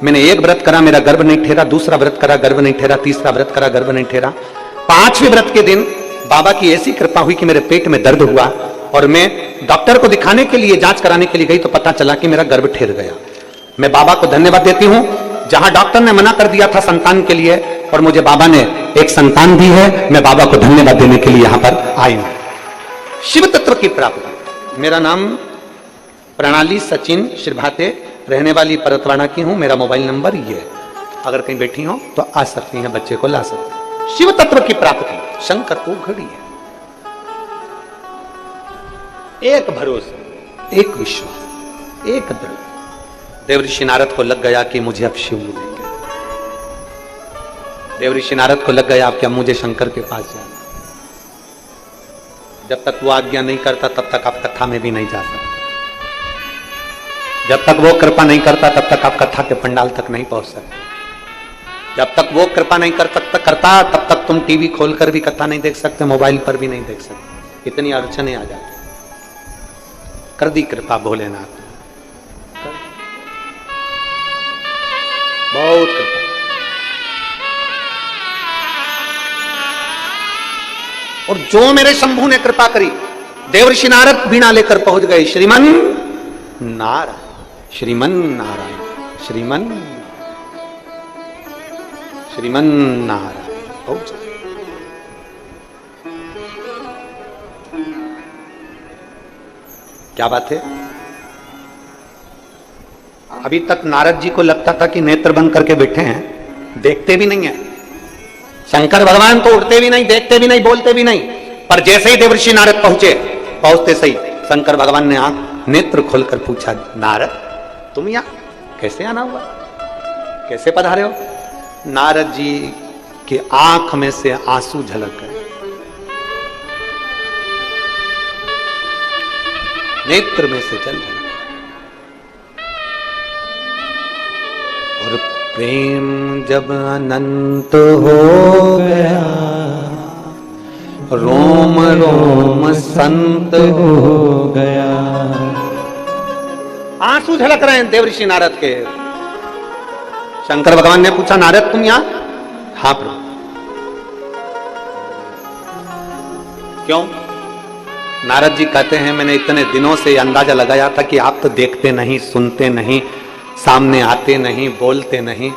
मैंने एक व्रत करा, मेरा गर्भ नहीं ठहरा, दूसरा व्रत करा, गर्भ नहीं ठहरा, तीसरा व्रत करा, गर्भ नहीं ठहरा। 5वें व्रत के दिन बाबा की ऐसी कृपा हुई कि मेरे पेट में दर्द हुआ और मैं डॉक्टर को दिखाने के लिए, जांच कराने के लिए गई तो पता चला कि मेरा गर्भ ठहर गया। मैं बाबा को धन्यवाद देती हूं, जहां डॉक्टर ने मना कर दिया था संतान के लिए और मुझे बाबा ने एक संतान दी है। मैं बाबा को धन्यवाद देने के लिए यहां पर आई हूं। शिव तत्व की प्राप्ति। मेरा नाम प्रणाली सचिन श्रीभाते, रहने वाली परतवाड़ा की हूं, मेरा मोबाइल नंबर ये है। अगर कहीं बैठी हो तो आ सकती हैं, बच्चे को ला सकते हैं। शिव तत्व की प्राप्ति शंकर को घड़ी है। एक भरोसा, एक विश्वास, एक दृढ़। देवऋषि नारद को लग गया कि मुझे अब शिव मिलेंगे। देवऋषि नारद को लग गया कि अब मुझे शंकर के पास जाना। जब तक वो आज्ञा नहीं करता तब तक आप कथा में भी नहीं जा सकते। जब तक वो कृपा नहीं करता तब तक आप कथा के पंडाल तक नहीं पहुंच सकते। जब तक वो कृपा नहीं करता तब तक तुम टीवी खोलकर भी कथा नहीं देख सकते, मोबाइल पर भी नहीं देख सकते। इतनी अड़चने आ जाती। कर दी कृपा भोलेनाथ, बहुत कृपा। और जो मेरे शंभू ने कृपा करी, देवऋषि नारद बीणा लेकर पहुंच गए। श्रीमन नारायण, श्रीमन नारायण, श्रीमन श्रीमन नारायण पहुंच गए। क्या बात है। अभी तक नारद जी को लगता था कि नेत्र बंद करके बैठे हैं, देखते भी नहीं है। शंकर भगवान तो उठते भी नहीं, देखते भी नहीं, बोलते भी नहीं। पर जैसे ही देवऋषि नारद पहुंचते सही शंकर भगवान ने आंख नेत्र खोलकर पूछा, नारद तुम यहां कैसे आना हुआ, कैसे पधारे हो। नारद जी की आंख में से आंसू झलक गए, नेत्र में से जल झलक। और प्रेम जब अनंत हो गया, रोम रोम संत हो गया। आंसू झलक रहे हैं देवऋषि नारद के। शंकर भगवान ने पूछा, नारद तुम यहां? हाँ प्रभु। क्यों? नारद जी कहते हैं, मैंने इतने दिनों से अंदाजा लगाया था कि आप तो देखते नहीं, सुनते नहीं, सामने आते नहीं, बोलते नहीं।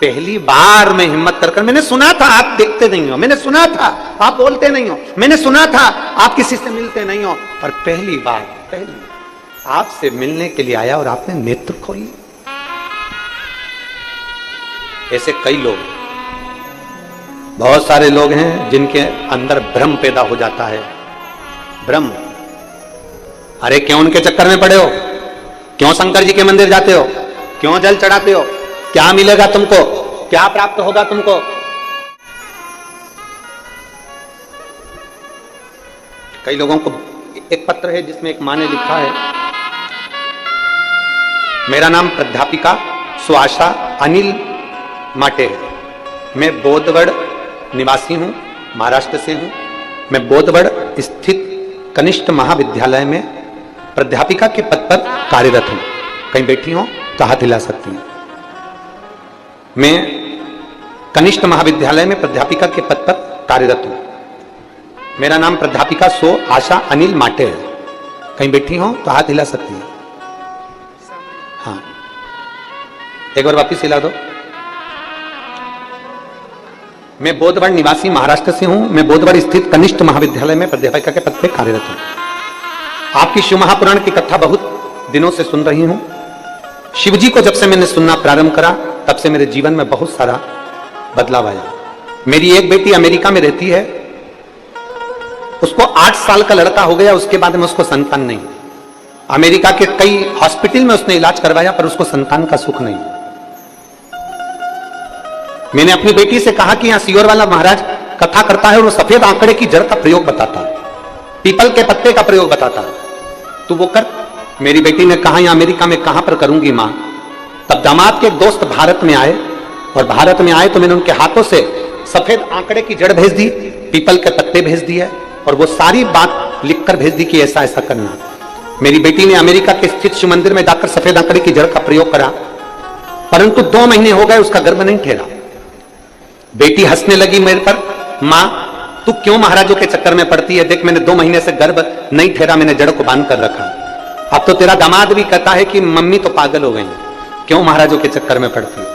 पहली बार मैं हिम्मत कर मैंने सुना था आप देखते नहीं हो, मैंने सुना था आप बोलते नहीं हो, मैंने सुना था आप किसी से मिलते नहीं हो, पर पहली बार आपसे मिलने के लिए आया और आपने नेत्र खोली। ऐसे कई लोग, बहुत सारे लोग हैं जिनके अंदर भ्रम पैदा हो जाता है। भ्रम, अरे क्यों उनके चक्कर में पड़े हो, क्यों शंकर जी के मंदिर जाते हो, क्यों जल चढ़ाते हो, क्या मिलेगा तुमको, क्या प्राप्त होगा तुमको। कई लोगों को एक पत्र है जिसमें एक माँ ने लिखा है, मेरा नाम प्राध्यापिका सुआशा अनिल माटे है, मैं बोधगढ़ निवासी हूं, महाराष्ट्र से हूं। मैं बोधगढ़ स्थित कनिष्ठ महाविद्यालय में प्राध्यापिका के पद पर कार्यरत हूं। कहीं बैठी हो तो हाथ हिला सकती हैं। मैं कनिष्ठ महाविद्यालय में प्राध्यापिका के पद पर कार्यरत हूं। मेरा नाम प्राध्यापिका सो आशा अनिल माटे है। कहीं बैठी हो तो हाथ हिला सकती हैं। हाँ, एक बार वापिस हिला दो। मैं बोधगढ़ निवासी महाराष्ट्र से हूं। मैं बोधगढ़ स्थित कनिष्ठ महाविद्यालय में प्राध्यापिका के पद पर कार्यरत हूं। आपकी शिव महापुराण की कथा बहुत दिनों से सुन रही हूं। शिवजी को जब से मैंने सुनना प्रारंभ करा तब से मेरे जीवन में बहुत सारा बदलाव आया। मेरी एक बेटी अमेरिका में रहती है, उसको 8 साल का लड़का हो गया, उसके बाद में उसको संतान नहीं। अमेरिका के कई हॉस्पिटल में उसने इलाज करवाया पर उसको संतान का सुख नहीं। मैंने अपनी बेटी से कहा कि यहां सियोर वाला महाराज कथा करता है और वो सफेद आंकड़े की जड़ का प्रयोग बताता है, पीपल के पत्ते का प्रयोग बताता है, तू वो कर। मेरी बेटी ने कहा, यहां अमेरिका में कहां पर करूंगी मां। तब दामाद के एक दोस्त भारत में आए, और भारत में आए तो मैंने उनके हाथों से सफेद आंकड़े की जड़ भेज दी, पीपल के पत्ते भेज दिए, और वो सारी बात लिखकर भेज दी कि ऐसा ऐसा करना। मेरी बेटी ने अमेरिका के स्थित शिव मंदिर में जाकर सफेद आंकड़े की जड़ का प्रयोग करा, परंतु 2 महीने हो गए उसका गर्भ नहीं ठहरा। बेटी हंसने लगी मेरे पर, मां तू क्यों महाराजों के चक्कर में पड़ती है, देख मैंने 2 महीने से गर्भ नहीं ठहरा, मैंने जड़ को बांध कर रखा। अब तो तेरा दामाद भी कहता है कि मम्मी तो पागल हो गई, क्यों महाराजों के चक्कर में पड़ती है।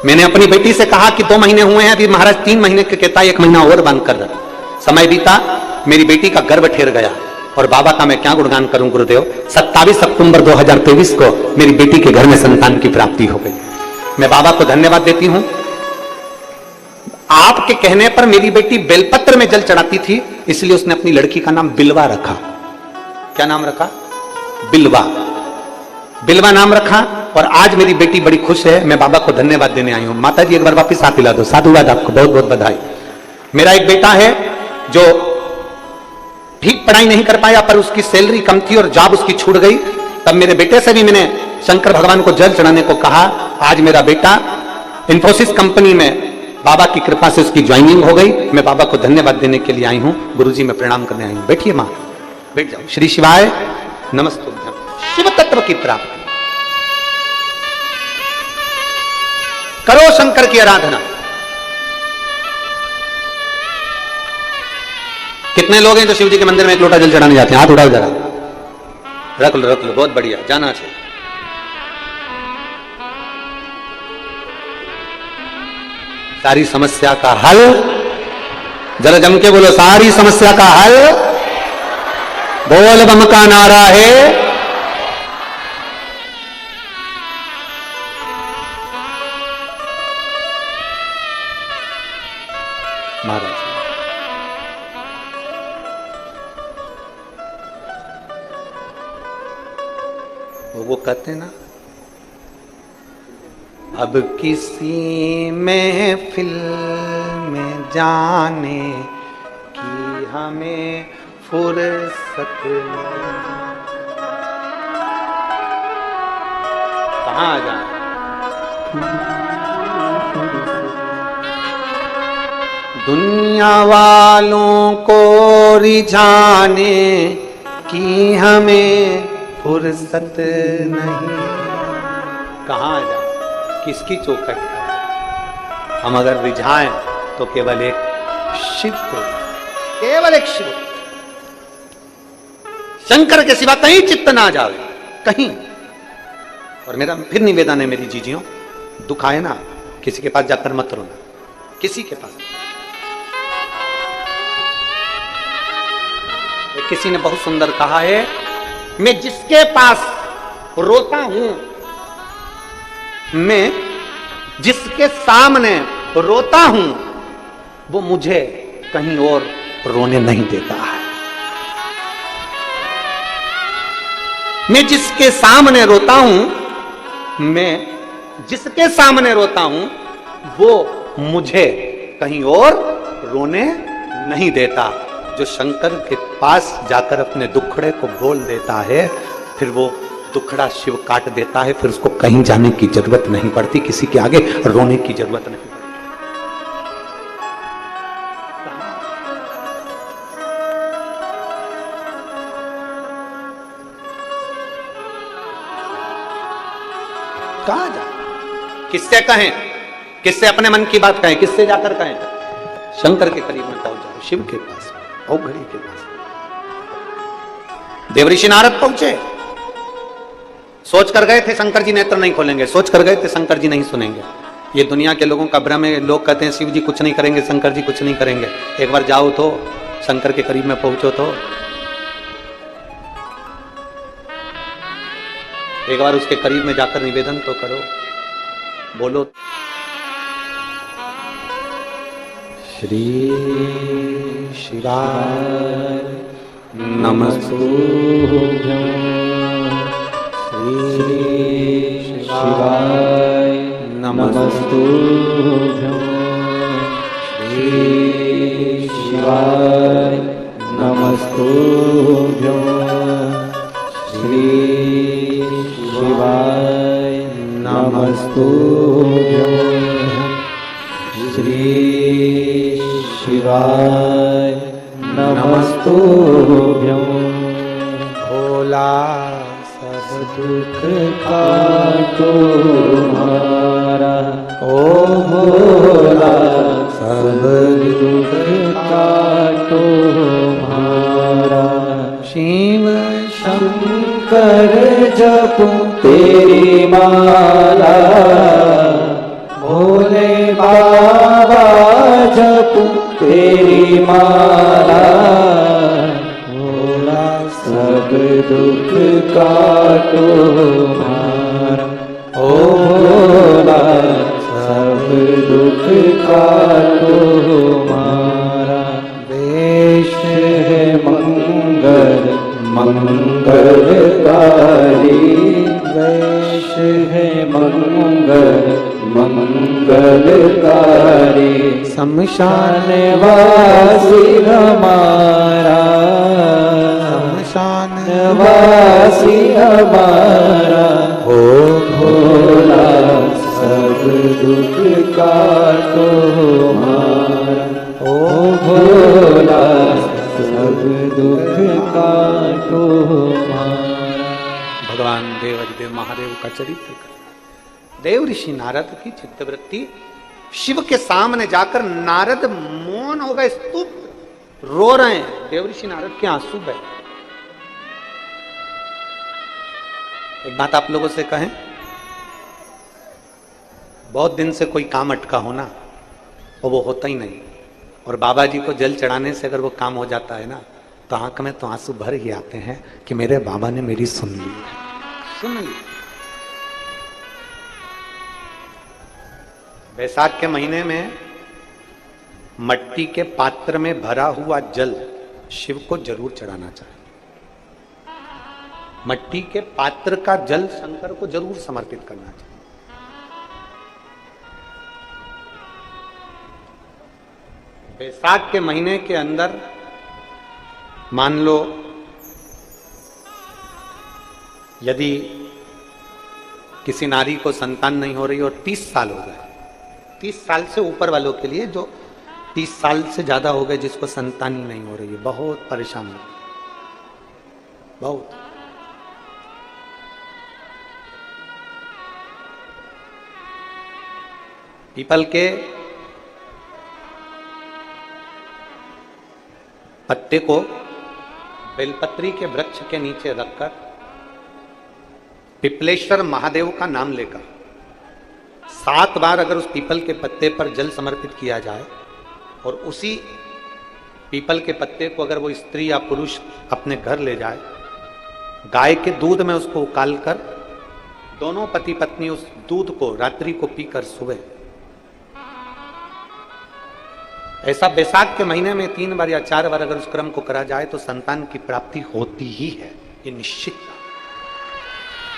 मैंने अपनी बेटी से कहा कि 2 महीने हुए हैं, अभी महाराज 3 महीने के कहता है, 1 महीना और बांध कर रख। समय बीता, मेरी बेटी का गर्भ ठहर गया। और बाबा का मैं क्या गुणगान करूं गुरुदेव। 27 अक्टूबर 2023 को मेरी बेटी के घर में संतान की प्राप्ति हो गई। मैं बाबा को धन्यवाद देती हूं। आपके कहने पर मेरी बेटी बेलपत्र में जल चढ़ाती थी, इसलिए उसने अपनी लड़की का नाम बिलवा रखा। क्या नाम रखा? बिलवा। बिलवा नाम रखा और आज मेरी बेटी बड़ी खुश है। मैं बाबा को धन्यवाद देने आई हूं। माता जी एक बार वापस हाथ हिला दो। साधुवाद, आपको बहुत बहुत बधाई। मेरा एक बेटा है जो ठीक पढ़ाई नहीं कर पाया, पर उसकी सैलरी कम थी और जॉब उसकी छूट गई। तब मेरे बेटे से भी मैंने शंकर भगवान को जल चढ़ाने को कहा। आज मेरा बेटा इंफोसिस कंपनी में बाबा की कृपा से उसकी ज्वाइनिंग हो गई। मैं बाबा को धन्यवाद देने के लिए आई हूं। गुरुजी मैं प्रणाम करने आई हूं। बैठिए मां, बैठ जाओ। श्री शिवाय नमस्तुभ्यं। शिव तत्व की प्राप्ति करो, शंकर की आराधना। कितने लोग हैं जो शिव जी के मंदिर में एक लोटा जल चढ़ाने जाते हैं? हाथ उठाओ जरा। रख लो, रख लो, बहुत बढ़िया, जाना चाहिए। सारी समस्या का हल, जरा जम के बोलो, सारी समस्या का हल बोल बम का नारा है। महाराज वो कहते हैं ना, अब किसी महफिल में जाने की हमें फुर्सत कहाँ जाए। दुनिया वालों को रिझाने की हमें फुर्सत नहीं। कहाँ जाए, किसकी चौखट है? हम अगर रिझाएं तो केवल एक शिव को, केवल एक शिव, शंकर के सिवा कहीं चित्त ना जावे, कहीं। और मेरा फिर निवेदन है मेरी जीजियों, दुख आए ना, किसी के पास जाकर मत रोना, किसी के पास। किसी ने बहुत सुंदर कहा है, मैं जिसके पास रोता हूं, मैं जिसके सामने रोता हूं, वो मुझे कहीं और रोने नहीं देता है। मैं जिसके सामने रोता हूं, मैं जिसके सामने रोता हूं, वो मुझे कहीं और रोने नहीं देता। जो शंकर के पास जाकर अपने दुखड़े को बोल देता है, फिर वो दुखड़ा शिव काट देता है। फिर उसको कहीं जाने की जरूरत नहीं पड़ती, किसी के आगे रोने की जरूरत नहीं पड़ती। कहां जा, किससे कहें, किससे अपने मन की बात कहें, किससे जाकर कहें? शंकर के करीब में पहुंच जाओ, शिव के पास, घड़ी के पास। देवऋषि नारद पहुंचे, सोच कर गए थे शंकर जी नेत्र नहीं खोलेंगे, सोच कर गए थे शंकर जी नहीं सुनेंगे। ये दुनिया के लोगों का भ्रम है। लोग कहते हैं शिव जी कुछ नहीं करेंगे, शंकर जी कुछ नहीं करेंगे। एक बार जाओ तो, शंकर के करीब में पहुंचो तो, एक बार उसके करीब में जाकर निवेदन तो करो, बोलो। श्री शिवाय नमस्तुभ्यं। श्री शिवाय नमस्तुभ्यं। श्री शिवाय नमस्तुभ्यं। श्री शिवाय नमस्तुभ्यं। श्री शिवाय नमस्तुभ्यं। भोला सब दुख काटो हमारा, ओ भोला सब दुख काटो हमारा। शिव शंकर जपो तेरी माला, भोले बाबा जपो तेरी माला। भोला दुख काटो हमारा, ओ भोला सब दुख काटो हमारा। वेश है मंगल मंगलकारी, वेश है मंगल मंगलकारी। शमशान वासी हमारा, शमशान वासी हमारा, ओ भोला सब दुख काटो हमारा, ओ भोला सब दुख काटो हमारा। भगवान देव अधिदेव महादेव का चरित्र। देव ऋषि नारद की चित्तवृत्ति, शिव के सामने जाकर नारद मौन हो गए, स्तुप रो रहे हैं। देव ऋषि नारद के आंसू बहे। एक बात आप लोगों से कहें, बहुत दिन से कोई काम अटका हो ना, और वो होता ही नहीं, और बाबा जी को जल चढ़ाने से अगर वो काम हो जाता है ना, तो आंख में तो आंसू भर ही आते हैं कि मेरे बाबा ने मेरी सुन ली, सुन ली। बैसाख के महीने में मट्टी के पात्र में भरा हुआ जल शिव को जरूर चढ़ाना चाहिए। मट्टी के पात्र का जल शंकर को जरूर समर्पित करना चाहिए। बैसाख के महीने के अंदर मान लो यदि किसी नारी को संतान नहीं हो रही और 30 साल हो गए, 30 साल से ऊपर वालों के लिए, जो 30 साल से ज्यादा हो गए जिसको संतान ही नहीं हो रही है, बहुत परेशान हो, बहुत। पीपल के पत्ते को बेलपत्री के वृक्ष के नीचे रखकर पिपलेश्वर महादेव का नाम लेकर 7 बार अगर उस पीपल के पत्ते पर जल समर्पित किया जाए, और उसी पीपल के पत्ते को अगर वो स्त्री या पुरुष अपने घर ले जाए, गाय के दूध में उसको उकालकर दोनों पति पत्नी उस दूध को रात्रि को पीकर सुबह, ऐसा बैसाख के महीने में 3 बार या 4 बार अगर उस क्रम को करा जाए तो संतान की प्राप्ति होती ही है, ये निश्चित।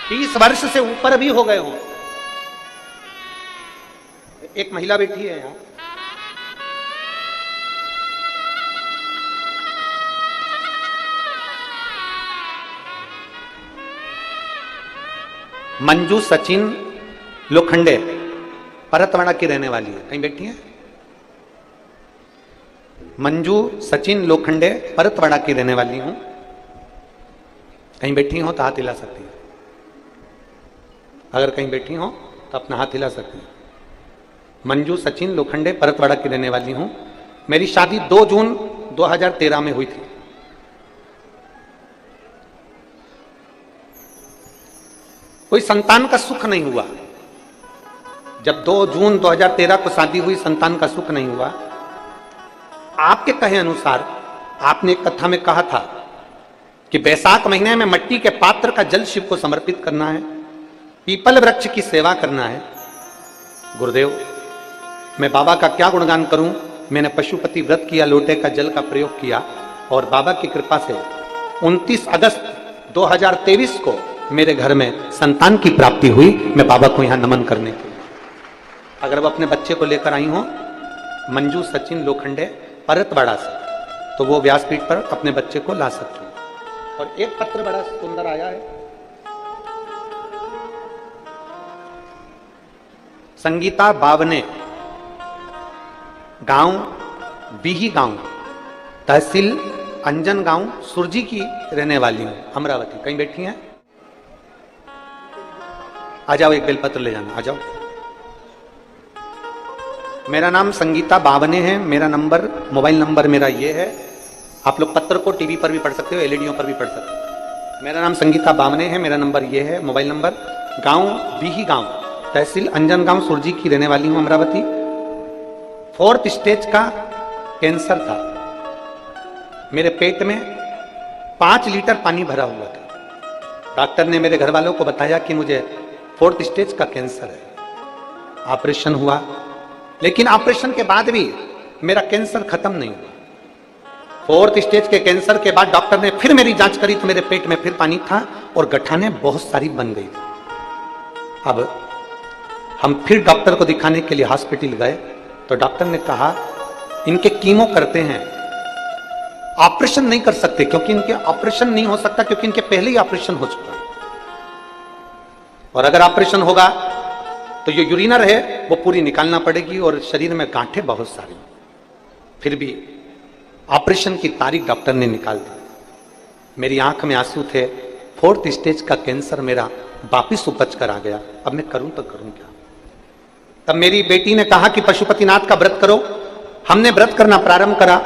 30 वर्ष से ऊपर भी हो गए हो। एक महिला बैठी है यहां, मंजू सचिन लोखंडे, परतवाड़ा की रहने वाली है। कहीं बैठी है? मंजू सचिन लोखंडे, परतवाड़ा की रहने वाली हूं। कहीं बैठी हो तो हाथ हिला सकती है। अगर कहीं बैठी हो तो अपना हाथ हिला सकती है। मंजू सचिन लोखंडे, परतवाड़ा की रहने वाली हूं। मेरी शादी 2 जून 2013 में हुई थी। कोई संतान का सुख नहीं हुआ। जब 2 जून 2013 को शादी हुई, संतान का सुख नहीं हुआ। आपके कहे अनुसार आपने एक कथा में कहा था कि बैसाख महीने में मट्टी के पात्र का जल शिव को समर्पित करना है, पीपल वृक्ष की सेवा करना है। गुरुदेव, मैं बाबा का क्या गुणगान करूं। मैंने पशुपति व्रत किया, लोटे का जल का प्रयोग किया, और बाबा की कृपा से 29 अगस्त 2023 को मेरे घर में संतान की प्राप्ति हुई। मैं बाबा को यहां नमन करने के लिए, अगर वो अपने बच्चे को लेकर आई हो, मंजू सचिन लोखंडे, परतवाड़ा से, तो वो व्यासपीठ पर अपने बच्चे को ला सकते हो। और एक पत्र बड़ा सुंदर आया है। संगीता बावने, गांव बीही गांव, तहसील अंजन गांव, सुरजी की रहने वाली हूं, अमरावती। कहीं बैठी हैं? आ जाओ, एक बेलपत्र ले जाना, आ जाओ। मेरा नाम संगीता बावने है। मेरा नंबर, मोबाइल नंबर मेरा ये है। आप लोग पत्र को टीवी पर भी पढ़ सकते हो, एलईडीओ पर भी पढ़ सकते हो। मेरा नाम संगीता बावने है। मेरा नंबर ये है, मोबाइल नंबर। गांव बीही गांव, तहसील अंजन गांव, सुरजी की रहने वाली हूं, अमरावती। 4th स्टेज का कैंसर था। मेरे पेट में 5 लीटर पानी भरा हुआ था। डॉक्टर ने मेरे घर वालों को बताया कि मुझे 4th स्टेज का कैंसर है। ऑपरेशन हुआ, लेकिन ऑपरेशन के बाद भी मेरा कैंसर खत्म नहीं हुआ। 4th स्टेज के कैंसर के बाद डॉक्टर ने फिर मेरी जांच करी तो मेरे पेट में फिर पानी था और गठाने बहुत सारी बन गई थी। अब हम फिर डॉक्टर को दिखाने के लिए हॉस्पिटल गए तो डॉक्टर ने कहा इनके कीमो करते हैं, ऑपरेशन नहीं कर सकते, क्योंकि इनके ऑपरेशन नहीं हो सकता क्योंकि इनके पहले ही ऑपरेशन हो चुका है, और अगर ऑपरेशन होगा तो जो यूरिनर है वो पूरी निकालना पड़ेगी और शरीर में गांठें बहुत सारी। फिर भी ऑपरेशन की तारीख डॉक्टर ने निकाल दी। मेरी आंख में आंसू थे। 4th स्टेज का कैंसर मेरा वापिस उपज कर आ गया। अब मैं करूं तो करूं क्या? तब मेरी बेटी ने कहा कि पशुपतिनाथ का व्रत करो। हमने व्रत करना प्रारंभ करा।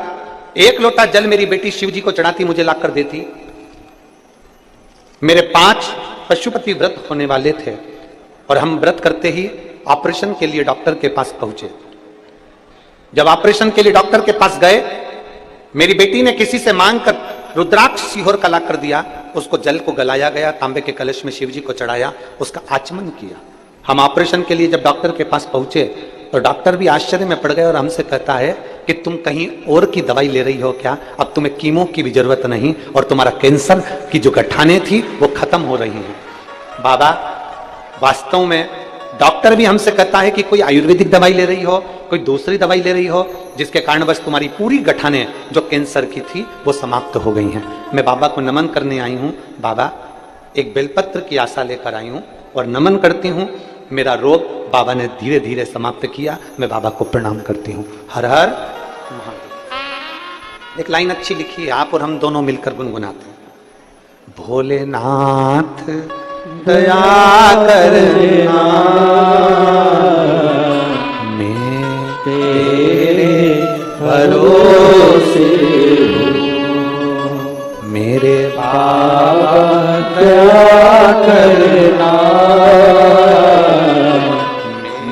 1 लोटा जल मेरी बेटी शिव जी को चढ़ाती, मुझे लाकर देती। मेरे 5 पशुपति व्रत होने वाले थे और हम व्रत करते ही ऑपरेशन के लिए डॉक्टर के पास पहुंचे। जब ऑपरेशन के लिए डॉक्टर के पास गए, मेरी बेटी ने किसी से मांगकर रुद्राक्ष सिहोर का ला कर दिया। उसको जल को गलाया गया, तांबे के कलश में शिव जी को चढ़ाया, उसका आचमन किया। हम ऑपरेशन के लिए जब डॉक्टर के पास पहुंचे तो डॉक्टर भी आश्चर्य में पड़ गए और हमसे कहता है कि तुम कहीं और की दवाई ले रही हो क्या? अब तुम्हें कीमो की भी जरूरत नहीं और तुम्हारा कैंसर की जो गठाने थी वो खत्म हो रही हैं। बाबा, वास्तव में डॉक्टर भी हमसे कहता है कि कोई आयुर्वेदिक दवाई ले रही हो, कोई दूसरी दवाई ले रही हो, जिसके कारण बस तुम्हारी पूरी गठाने जो कैंसर की थी वो समाप्त हो गई हैं। मैं बाबा को नमन करने आई हूँ। बाबा, एक बेलपत्र की आशा लेकर आई हूँ और नमन करती हूँ। मेरा रोग बाबा ने धीरे धीरे समाप्त किया। मैं बाबा को प्रणाम करती हूँ। हर हर महादेव। एक लाइन अच्छी लिखी है, आप और हम दोनों मिलकर गुनगुनाते हैं। भोलेनाथ दया करना, मैं तेरे भरोसे हूँ। मेरे बाबा दया करना,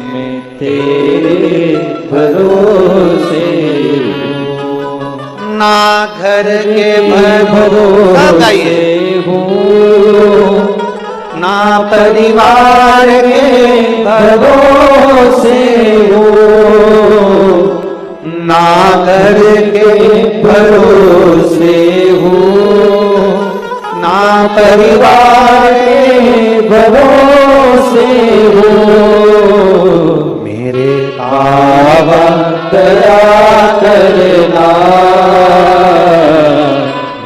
मैं तेरे भरोसे हूँ। ना घर के भरोसे हूँ, ना परिवार के भरोसे हो, ना घर के भरोसे हो, ना परिवार के भरोसे हो। मेरे बाबा दया करना,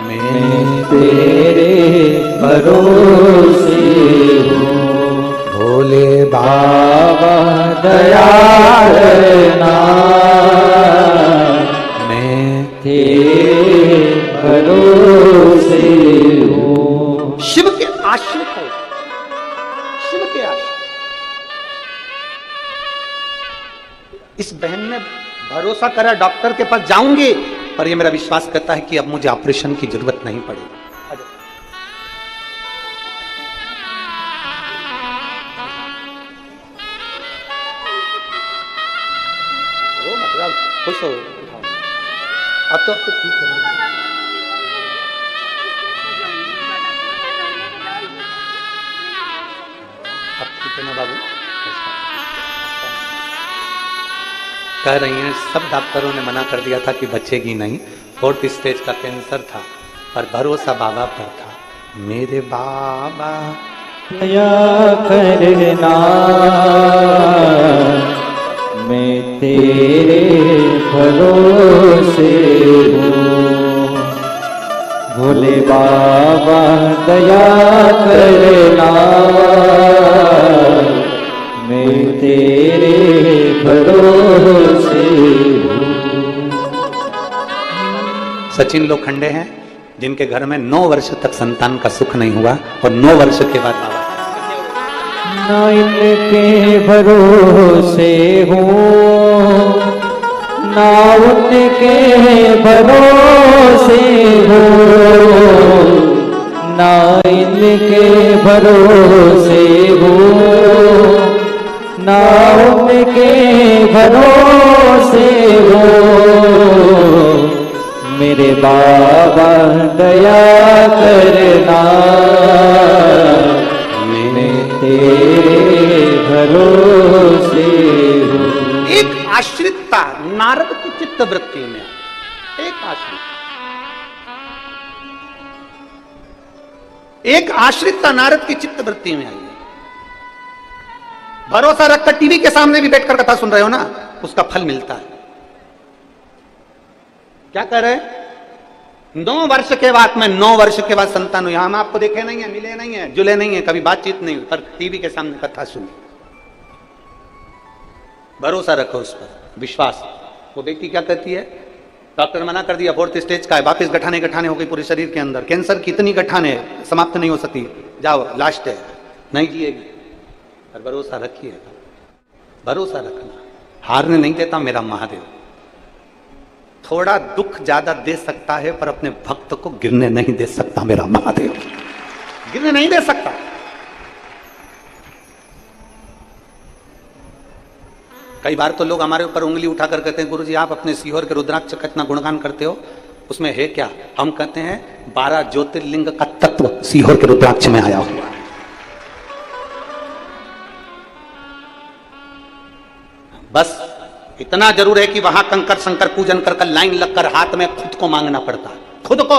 मैं तेरे भरोसे हूँ। भोले बाबा दया करना, मैं तेरे भरोसे हूँ। शिव के आश्रित हो, शिव के आश्रित। इस बहन ने भरोसा करा, डॉक्टर के पास जाऊंगी, पर ये मेरा विश्वास करता है कि अब मुझे ऑपरेशन की जरूरत नहीं पड़ेगी। खुश हो, अब तो ठीक है। अब ठीक है ना बाबू? कह रही हैं सब डॉक्टरों ने मना कर दिया था कि बचेगी नहीं, 4th स्टेज का कैंसर था, पर भरोसा बाबा पर था। मेरे बाबा दया करना, मैं तेरे भरोसे हूँ। भोले बाबा दया करना, मैं तेरे भरोसे हूँ। सचिन लोखंडे हैं जिनके घर में 9 वर्ष तक संतान का सुख नहीं हुआ और 9 वर्ष के बाद बाबा ना इनके भरोसे हूँ, ना उनके भरोसे हूँ, ना इनके भरोसे हूँ, ना उनके भरोसे हूँ। मेरे बाबा दया करना, तेरे भरोसे हूँ। एक आश्रितता नारद की चित्त वृत्ति में, एक आश्रितता नारद की चित्त वृत्ति में आई। भरोसा रखकर टीवी के सामने भी बैठकर कथा सुन रहे हो ना, उसका फल मिलता है। क्या कह रहे? 9 वर्ष के बाद, मैं 9 वर्ष के बाद संतान हुई। हम आपको देखे नहीं है, मिले नहीं है, जुले नहीं है, कभी बातचीत नहीं हुई, पर टीवी के सामने कथा सुनी। भरोसा रखो उस पर, विश्वास। वो बेटी क्या कहती है? डॉक्टर मना कर दिया, 4th स्टेज का है, वापिस गठाने हो गई पूरे शरीर के अंदर, कैंसर की इतनी गठाने समाप्त नहीं हो सकती, जाओ लास्ट है, नहीं जिएगी। पर भरोसा रखिए, भरोसा रखना, हारने नहीं देता मेरा महादेव। थोड़ा दुख ज्यादा दे सकता है पर अपने भक्त को गिरने नहीं दे सकता मेरा महादेव, गिरने नहीं दे सकता। कई बार तो लोग हमारे ऊपर उंगली उठाकर कहते हैं, गुरुजी आप अपने सीहोर के रुद्राक्ष का इतना गुणगान करते हो, उसमें है क्या? हम कहते हैं 12 ज्योतिर्लिंग का तत्व सीहोर के रुद्राक्ष में आया हुआ। बस इतना जरूर है कि वहां कंकर शंकर पूजन कर लाइन लगकर हाथ में खुद को मांगना पड़ता है। खुद को,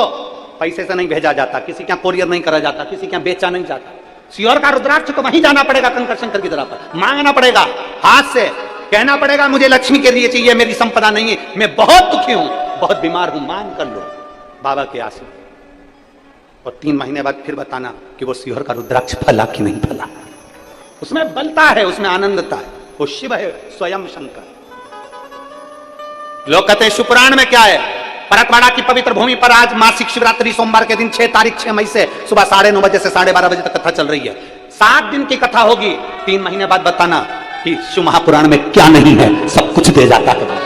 पैसे से नहीं भेजा जाता, किसी क्या कोरियर नहीं करा जाता, किसी क्या बेचा नहीं जाता। सीहोर का रुद्राक्ष तो वहीं जाना पड़ेगा, कंकर शंकर की तरह पर मांगना पड़ेगा, हाथ से कहना पड़ेगा मुझे लक्ष्मी के लिए चाहिए, मेरी संपदा नहीं है, मैं बहुत दुखी हूं, बहुत बीमार हूं, मान कर लो बाबा के आशीर्वाद। और 3 महीने बाद फिर बताना कि वो सीहोर का रुद्राक्ष फला कि नहीं फला। उसमें बलता है, उसमें आनंदता है, वो शिव है स्वयं शंकर। लोग कहते हैं शिवपुराण में क्या है? परतवाड़ा की पवित्र भूमि पर आज मासिक शिवरात्रि सोमवार के दिन 6 तारीख 6 मई से सुबह 9:30 बजे से 12:30 बजे तक कथा चल रही है। 7 दिन की कथा होगी। 3 महीने बाद बताना कि शिव महापुराण में क्या नहीं है। सब कुछ दे जाता है बाबा,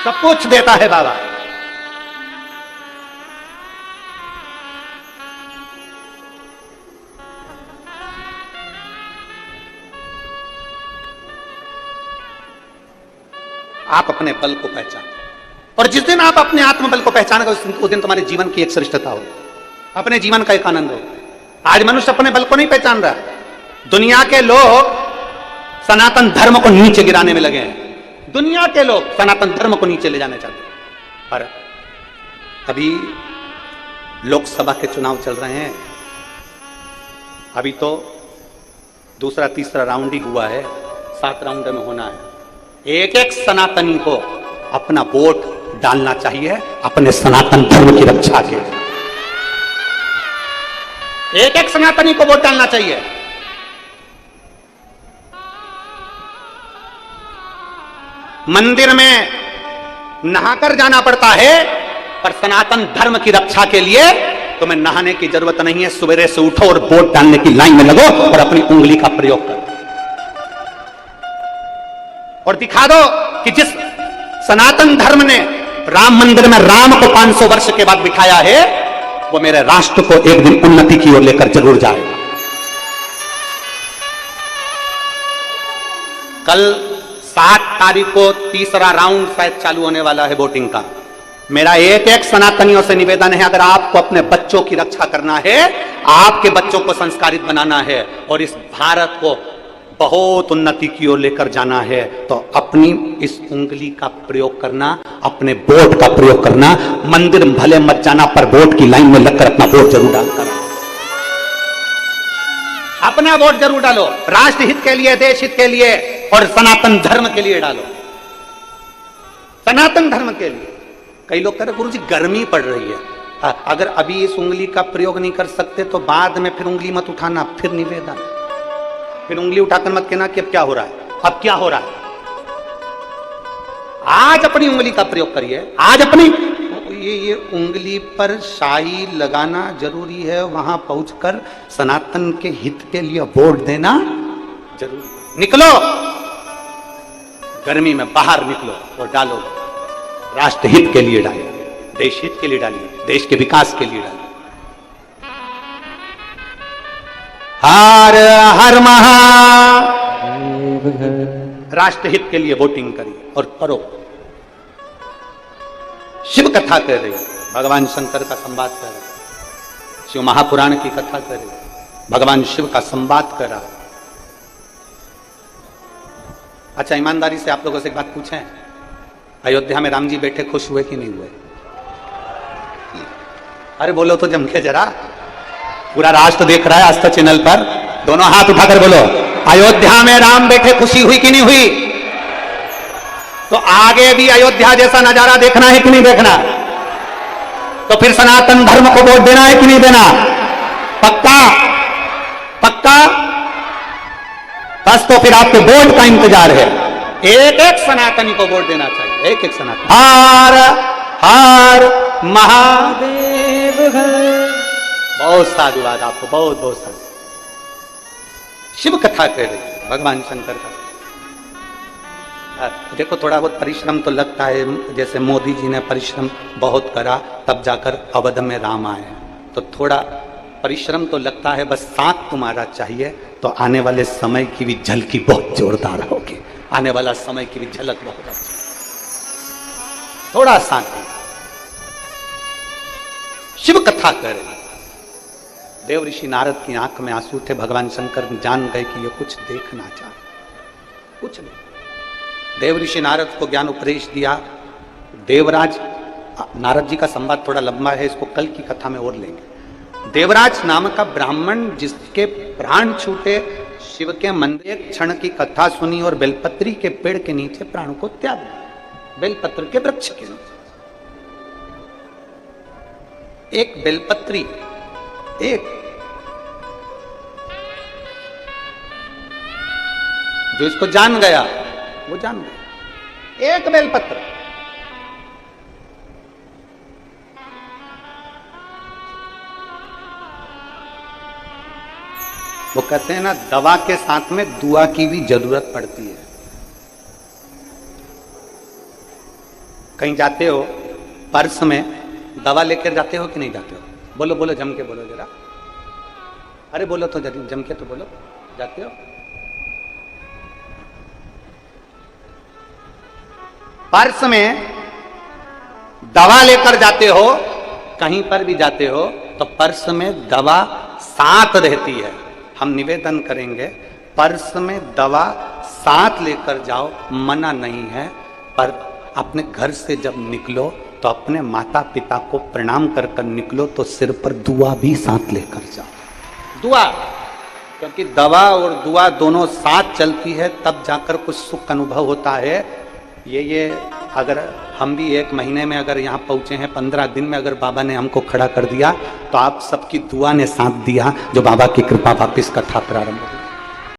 सब कुछ देता है बाबा। आप अपने बल को पहचान, और जिस दिन आप अपने आत्मबल को पहचानेंगे उस दिन तुम्हारे जीवन की एक श्रेष्ठता होगी, अपने जीवन का एक आनंद होगा। आज मनुष्य अपने बल को नहीं पहचान रहा। दुनिया के लोग सनातन धर्म को नीचे गिराने में लगे हैं। दुनिया के लोग सनातन धर्म को नीचे ले जाने चाहते हैं। पर अभी लोकसभा के चुनाव चल रहे हैं, अभी तो दूसरा तीसरा राउंड ही हुआ है, 7 राउंड में होना है। एक एक सनातनी को अपना वोट डालना चाहिए अपने सनातन धर्म की रक्षा के। एक एक सनातनी को वोट डालना चाहिए। मंदिर में नहाकर जाना पड़ता है, पर सनातन धर्म की रक्षा के लिए तुम्हें नहाने की जरूरत नहीं है। सवेरे से उठो और वोट डालने की लाइन में लगो और अपनी उंगली का प्रयोग करो और दिखा दो कि जिस सनातन धर्म ने राम मंदिर में राम को 500 वर्ष के बाद बिठाया है, वो मेरे राष्ट्र को एक दिन उन्नति की ओर लेकर जरूर जाएगा। कल 7 तारीख को तीसरा राउंड शायद चालू होने वाला है वोटिंग का। मेरा एक एक सनातनियों से निवेदन है, अगर आपको अपने बच्चों की रक्षा करना है, आपके बच्चों को संस्कारित बनाना है और इस भारत को बहुत उन्नति की ओर लेकर जाना है, तो अपनी इस उंगली का प्रयोग करना, अपने वोट का प्रयोग करना। मंदिर भले मत जाना, पर वोट की लाइन में लगकर अपना वोट जरूर डालकर अपना वोट जरूर डालो। राष्ट्र हित के लिए, देश हित के लिए और सनातन धर्म के लिए डालो। सनातन धर्म के लिए। कई लोग कह रहे गुरुजी गर्मी पड़ रही है, अगर अभी इस उंगली का प्रयोग नहीं कर सकते तो बाद में फिर उंगली मत उठाना। फिर निवेदन, फिर उंगली उठाकर मत कहना कि अब क्या हो रहा है, अब क्या हो रहा है। आज अपनी उंगली का प्रयोग करिए। आज अपनी ये उंगली पर शाही लगाना जरूरी है। वहां पहुंचकर सनातन के हित के लिए वोट देना जरूरी। निकलो गर्मी में, बाहर निकलो और डालो। राष्ट्र हित के लिए डालिए, देश हित के लिए डालिए, देश के विकास के लिए डालिए। हर हर महादेव। राष्ट्र हित के लिए वोटिंग करिए और करो। शिव कथा कर रही है, भगवान शंकर का संवाद कर रहे, शिव महापुराण की कथा कर रही, भगवान शिव का संवाद कर रहा। अच्छा, ईमानदारी से आप लोगों से एक बात पूछें, अयोध्या में राम जी बैठे खुश हुए कि नहीं हुए? अरे बोलो तो जम के जरा, पूरा राष्ट्र देख रहा है आस्था चैनल पर, दोनों हाथ उठाकर बोलो, अयोध्या में राम बैठे खुशी हुई कि नहीं हुई? तो आगे भी अयोध्या जैसा नजारा देखना है कि नहीं देखना? तो फिर सनातन धर्म को वोट देना है कि नहीं देना? पक्का? पक्का? बस तो फिर आपके वोट का इंतजार है। एक एक सनातनी को वोट देना चाहिए, एक एक सनातन। हर हर महादेव है। बहुत साधुवाद आपको, बहुत बहुत साधु। शिव कथा कह रही भगवान शंकर का। देखो थोड़ा बहुत परिश्रम तो लगता है, जैसे मोदी जी ने परिश्रम बहुत करा तब जाकर अवध में राम आए, तो थोड़ा परिश्रम तो लगता है, बस साथ तुम्हारा चाहिए तो आने वाले समय की भी झलकी बहुत जोरदार होगी, आने वाला समय की भी झलक बहुत अच्छी, थोड़ा साथ। शिव कथा कर रहे, देव ऋषि नारद की आंख में आंसू थे, भगवान शंकर जान गए कि ये कुछ देखना चाहे, कुछ नहीं। देव ऋषि नारद को ज्ञान उपदेश दिया। देवराज, नारद जी का संवाद थोड़ा लंबा है, इसको कल की कथा में और लेंगे। देवराज नाम का ब्राह्मण जिसके प्राण छूटे, शिव के मंदिर, एक क्षण की कथा सुनी और बेलपत्री के पेड़ के नीचे प्राण को त्याग दिया। बेलपत्र के वृक्ष के नीचे एक बेलपत्री, एक जो इसको जान गया वो जान गया, एक बेलपत्र। वो कहते हैं ना, दवा के साथ में दुआ की भी जरूरत पड़ती है। कहीं जाते हो, पर्स में दवा लेकर जाते हो कि नहीं जाते हो? बोलो बोलो, जम के बोलो जरा। अरे बोलो तो जम के तो बोलो, जाते हो? पर्स में दवा लेकर जाते हो, कहीं पर भी जाते हो तो पर्स में दवा साथ रहती है। हम निवेदन करेंगे, पर्स में दवा साथ लेकर जाओ, मना नहीं है, पर अपने घर से जब निकलो तो अपने माता पिता को प्रणाम कर कर निकलो, तो सिर पर दुआ भी साथ लेकर जाओ। दुआ, क्योंकि दवा और दुआ दोनों साथ चलती है, तब जाकर कुछ सुख अनुभव होता है। ये अगर हम भी 1 महीने में अगर यहाँ पहुँचे हैं, 15 दिन में अगर बाबा ने हमको खड़ा कर दिया, तो आप सबकी दुआ ने साथ दिया, जो बाबा की कृपा वापिस कथा प्रारंभ हुई।